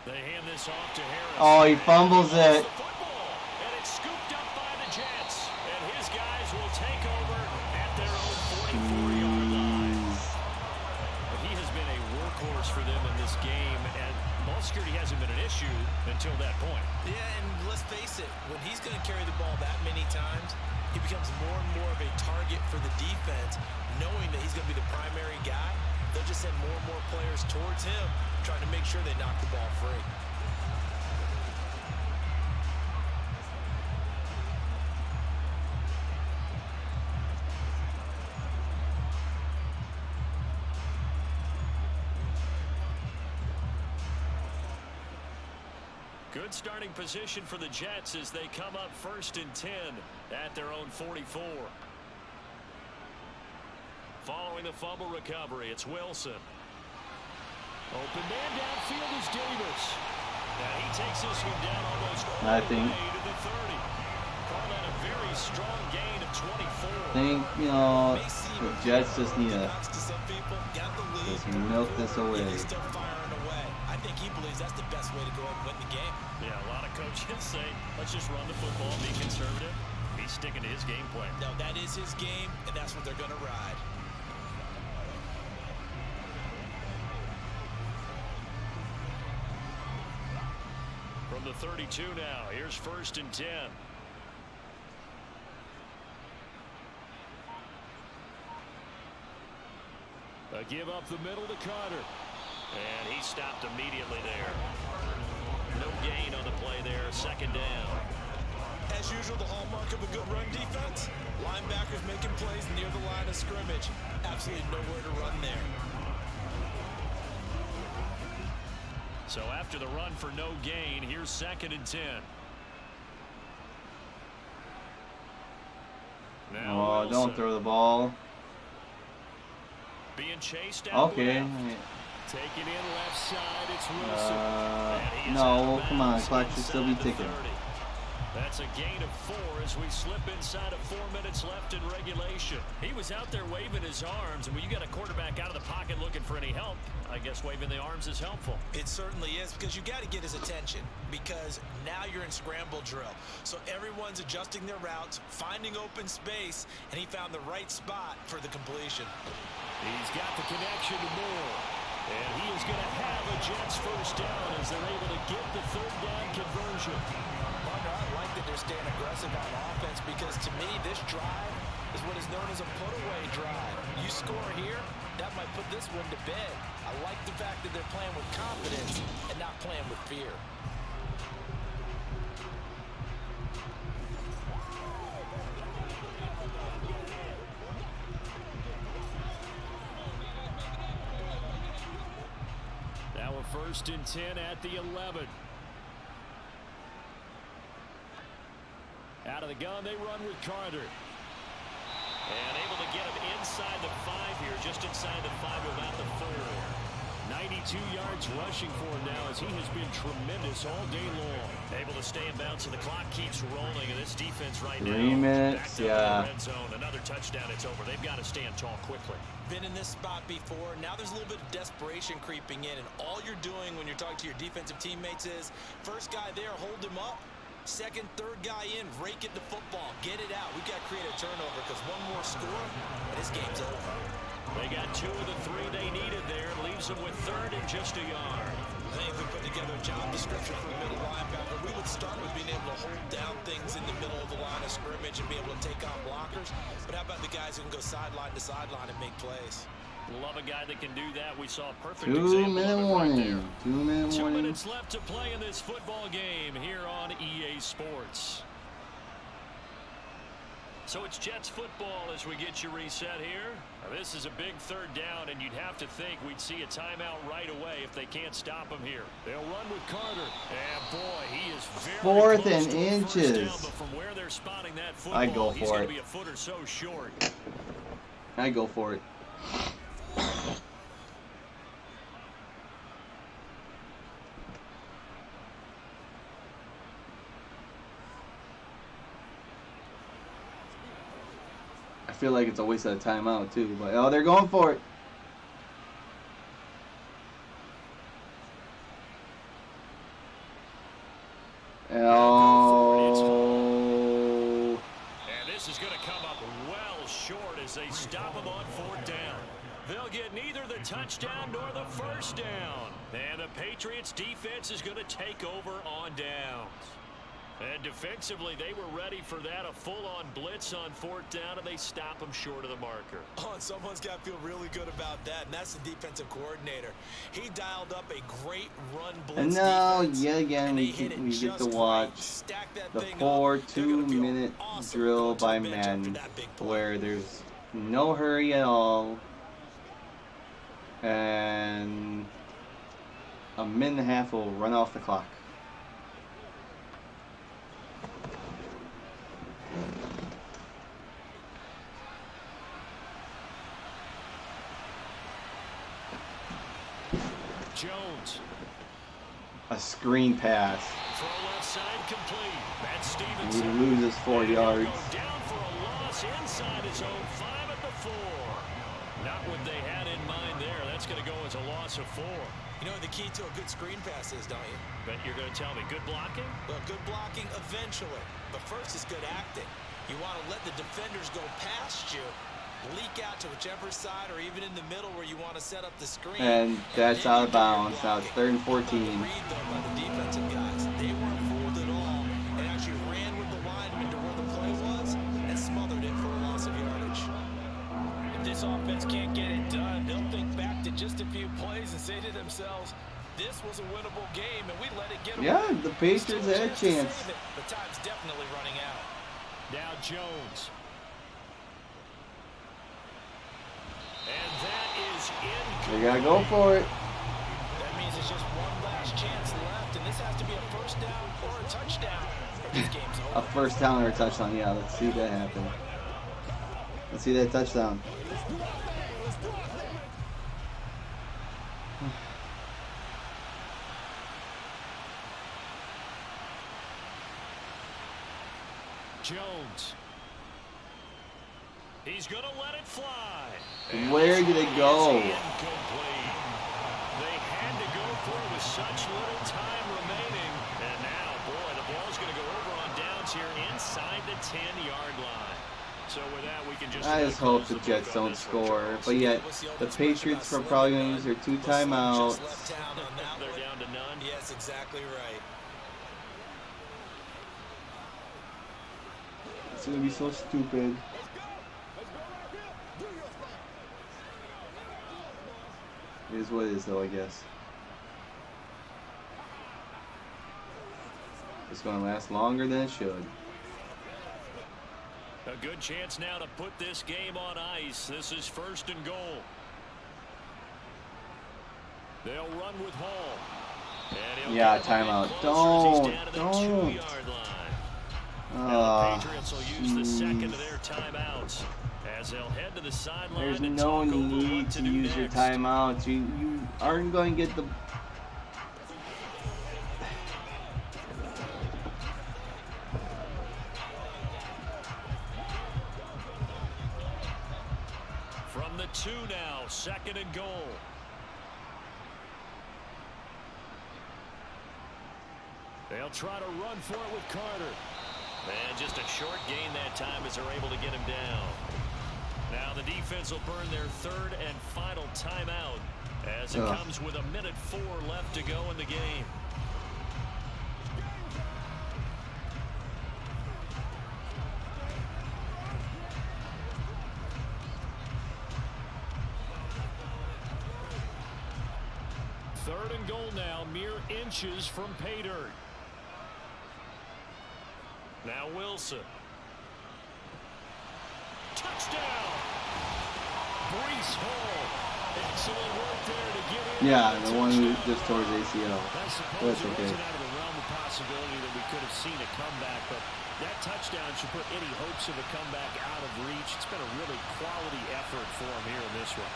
They hand this off to Harris. Oh, he fumbles it. And it's scooped up by the Jets. And his guys will take over at their own 44-yard line. But he has been a workhorse for them in this game, and ball security hasn't been an issue until that point. Yeah, and let's face it, when he's going to carry the ball that many times, he becomes more and more of a target for the defense, knowing that he's going to be the primary guy. They'll just send more and more players towards him, trying to make sure they knock the ball free. Good starting position for the Jets as they come up first and 10 at their own 44. Following the fumble recovery, it's Wilson. Open man downfield is Davis. And he takes this one down almost all the way to the 30. Call that a very strong gain of 24. I think, you know, the Jets just need to just milk this away. I think he believes that's the best way to go and win the game. Yeah, a lot of coaches say, let's just run the football, be conservative. He's sticking to his game plan. No, that is his game, and that's what they're going to ride. From the 32 now, here's first and 10. A give up the middle to Carter. And he stopped immediately there. No gain on the play there, second down. As usual, the hallmark of a good run defense, linebackers making plays near the line of scrimmage. Absolutely nowhere to run there. So after the run for no gain, here's second and 10. Now oh, don't throw the ball. Being chased out. Okay. Take it in left side, it's Wilson. No, come on, clock should still be ticking. That's a gain of 4 as we slip inside of 4 minutes left in regulation. He was out there waving his arms, and when you got a quarterback out of the pocket looking for any help, I guess waving the arms is helpful. It certainly is, because you got to get his attention, because now you're in scramble drill. So everyone's adjusting their routes, finding open space, and he found the right spot for the completion. He's got the connection to Moore. And he is going to have a Jets first down as they're able to get the third down conversion. Partner, I like that they're staying aggressive on offense, because to me, this drive is what is known as a put-away drive. You score here, that might put this one to bed. I like the fact that they're playing with confidence and not playing with fear. First and 10 at the 11. Out of the gun, they run with Carter. And able to get him inside the 5 here, just inside the 5 without the 4. 92 yards rushing for him now as he has been tremendous all day long. Able to stay in bounds, so the clock keeps rolling, and this defense right now. 3 minutes, yeah. Red zone. Another touchdown, it's over. They've got to stand tall quickly. Been in this spot before. Now there's a little bit of desperation creeping in, and all you're doing when you're talking to your defensive teammates is, first guy there, hold him up. Second, third guy in, rake it to football. Get it out. We've got to create a turnover because one more score, and this game's over. They got 2 of the 3 they needed there. Leaves them with 3rd and just a yard. I think if we put together a job description for a middle linebacker, we would start with being able to hold down things in the middle of the line of scrimmage and be able to take on blockers. But how about the guys who can go sideline to sideline and make plays? Love a guy that can do that. We saw a perfect 2-minute warning. 2-minute 2 warning. minutes left to play in this football game here on EA Sports. So it's Jets football as we get you reset here. Now, this is a big 3rd down, and you'd have to think we'd see a timeout right away if they can't stop him here. They'll run with Carter. And boy, he is very 4th close and to a first down, inches. but from where they're spotting that football, I go he's for going it. to be a foot or so short. I go for it. I feel like it's a waste of a timeout too, but oh, they're going for it. Oh. And this is going to come up well short as they stop him on 4th down. They'll get neither the touchdown nor the first down. And the Patriots defense is going to take over on downs. And defensively, they were ready for that, a full-on blitz on 4th down, and they stop them short of the marker. Oh, and someone's got to feel really good about that, and that's the defensive coordinator. He dialed up a great run blitz And now, defense, yet again, we get to watch the 2-minute drill by Madden, where there's no hurry at all, and a minute and a half will run off the clock. Jones. A screen pass. Throw left side complete. That's He Stevenson. loses 4 yards. Down for a loss inside his own 5 at the 4. Not what they had in mind there. That's going to go as a loss of 4. You know what the key to a good screen pass is, don't you? Bet you're going to tell me good blocking? Well, good blocking eventually. But first is good acting. You want to let the defenders go past you, leak out to whichever side or even in the middle where you want to set up the screen. And that's out of bounds. Now it's 3rd and 14. Read though by the defensive guys. They weren't fooled at all and actually ran with the lineman to where the play was and smothered it for a loss of yardage. If this offense can't get it done, they'll think back to just a few plays and say to themselves, this was a winnable game and we let it get away. Yeah, the Patriots had a chance. The time's definitely running out. Now Jones. And that is incomplete. They gotta go for it. That means it's just one last chance left, and this has to be a first down or a touchdown. Or this game's A over. first down or a touchdown. Yeah, let's see that happen. Let's see that touchdown. Jones. He's going to let it fly. Where did it go? Incomplete. They had to go for it with such little time remaining. And now, boy, the ball's going to go over on downs here inside the 10-yard line. So with that, we can just... I just hope the Jets don't score. But yet, the Patriots are probably going to use their 2 timeouts. They're down to none. Yes, exactly right. It's going to be so stupid. It is what it is, though, I guess. It's going to last longer than it should. A good chance now to put this game on ice. This is 1st and goal. They'll run with Hall. And Yeah, timeout. Don't. Now the Patriots will use the second of their timeouts as they'll head to the sideline. There's and no talk over need what to do use your next. timeouts. You aren't going to get the. From the 2 now, 2nd and goal. They'll try to run for it with Carter. And just a short gain that time as they're able to get him down. Now the defense will burn their 3rd and final timeout as it comes with 1:04 left to go in the game. Third and goal now, mere inches from pay dirt. Now Wilson. Touchdown! Breece Hall. Excellent work there to get in. Yeah, the one who just tore his ACL. I suppose That's it okay. wasn't out of the realm of possibility that we could have seen a comeback, but that touchdown should put any hopes of a comeback out of reach. It's been a really quality effort for him here in this one.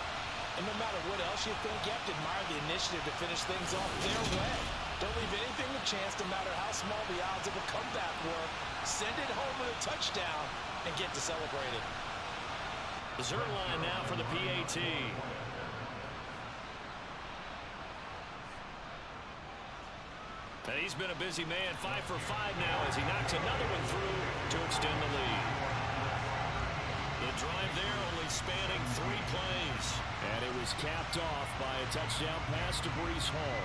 And no matter what else you think, you have to admire the initiative to finish things off their way. Don't leave anything to chance, no matter how small the odds of a comeback were. Send it home with a touchdown and get to celebrate it. Zerline now for the PAT. And he's been a busy man, 5 for 5 now as he knocks another one through to extend the lead. The drive there only spanning 3 plays. And it was capped off by a touchdown pass to Breece Hall.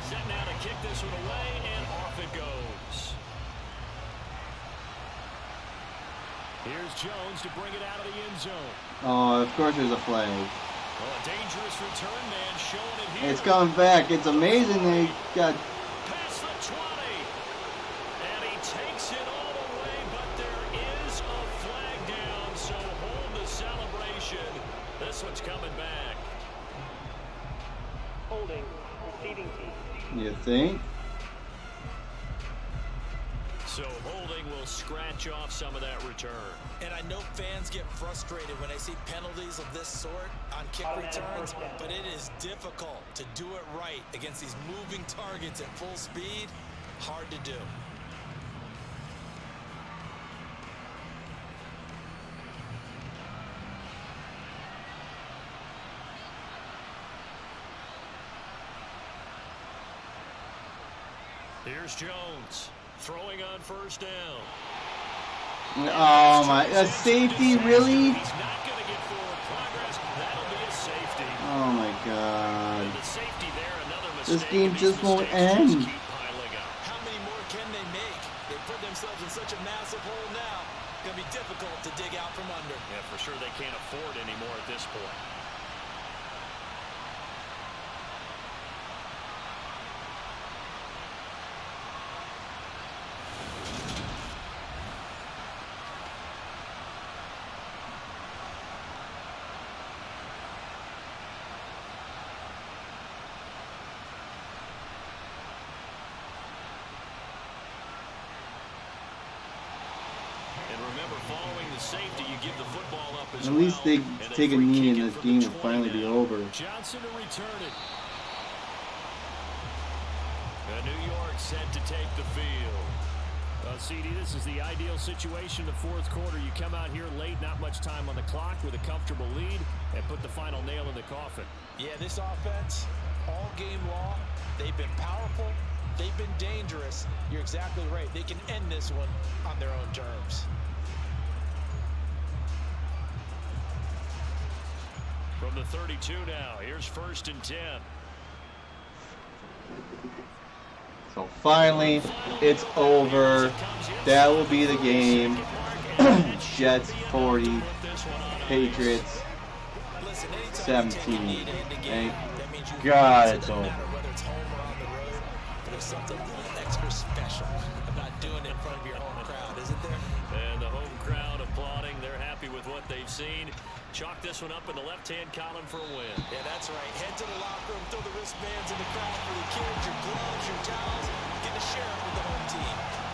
Set now to kick this one away, and off it goes. Here's Jones to bring it out of the end zone. Oh, of course there's a flag. Well, a dangerous return man showing it here. It's coming back. It's amazing they got. Past the 20. And he takes it all the way, but there is a flag down, so hold the celebration. This one's coming back. Holding. Receiving team. You think? So holding will scratch off some of that return. And I know fans get frustrated when they see penalties of this sort on kick returns, but it is difficult to do it right against these moving targets at full speed. Hard to do. Here's Jones throwing on first down. Oh my! A safety, really? He's not going to get forward progress. That'll be a safety. Oh my God! The safety there, another mistake. This game These just won't mistakes end. keep piling up. How many more can they make? They put themselves in such a massive hole now. Going to be difficult to dig out from under. Yeah, for sure they can't afford anymore at this point. And remember, following the safety, you give the football up as At least they well, and take a free knee kick and it this from the game will 20 finally be now. over. Johnson to return it. And New York set to take the field. CD, this is the ideal situation. The fourth quarter, you come out here late, not much time on the clock with a comfortable lead, and put the final nail in the coffin. Yeah, this offense, all game long, they've been powerful, they've been dangerous. You're exactly right. They can end this one on their own terms. From the 32 now, here's 1st and 10. So finally, it's over. That will be the game. Jets 40, Patriots 17. Thank God it's over. There's something a little extra special about doing it in front of your home crowd, isn't there? And the home crowd applauding. They're happy with what they've seen. Chalk this one up in the left-hand column for a win. Yeah, that's right. Head to the locker room, throw the wristbands in the crowd for the kids, your gloves, your towels. Get to share it with the home team.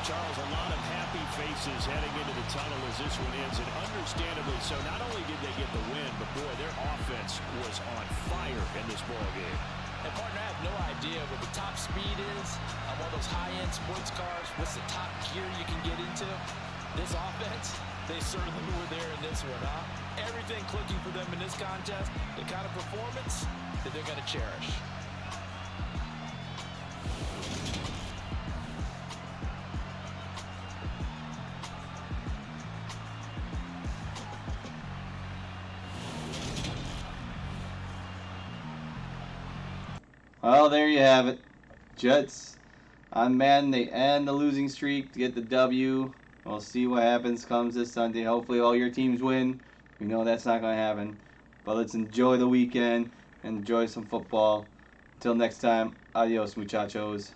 Charles, a lot of happy faces heading into the tunnel as this one ends, and understandably so. Not only did they get the win, but boy, their offense was on fire in this ball game. And partner, I have no idea what the top speed is on one of those high-end sports cars. What's the top gear you can get into? This offense, they certainly were there in this one, huh? Everything clicking for them in this contest, the kind of performance that they're going to cherish. Well, there you have it. Jets on Madden, they end the losing streak to get the W. We'll see what happens comes this Sunday. Hopefully all your teams win. We know that's not going to happen. But let's enjoy the weekend and enjoy some football. Until next time, adios muchachos.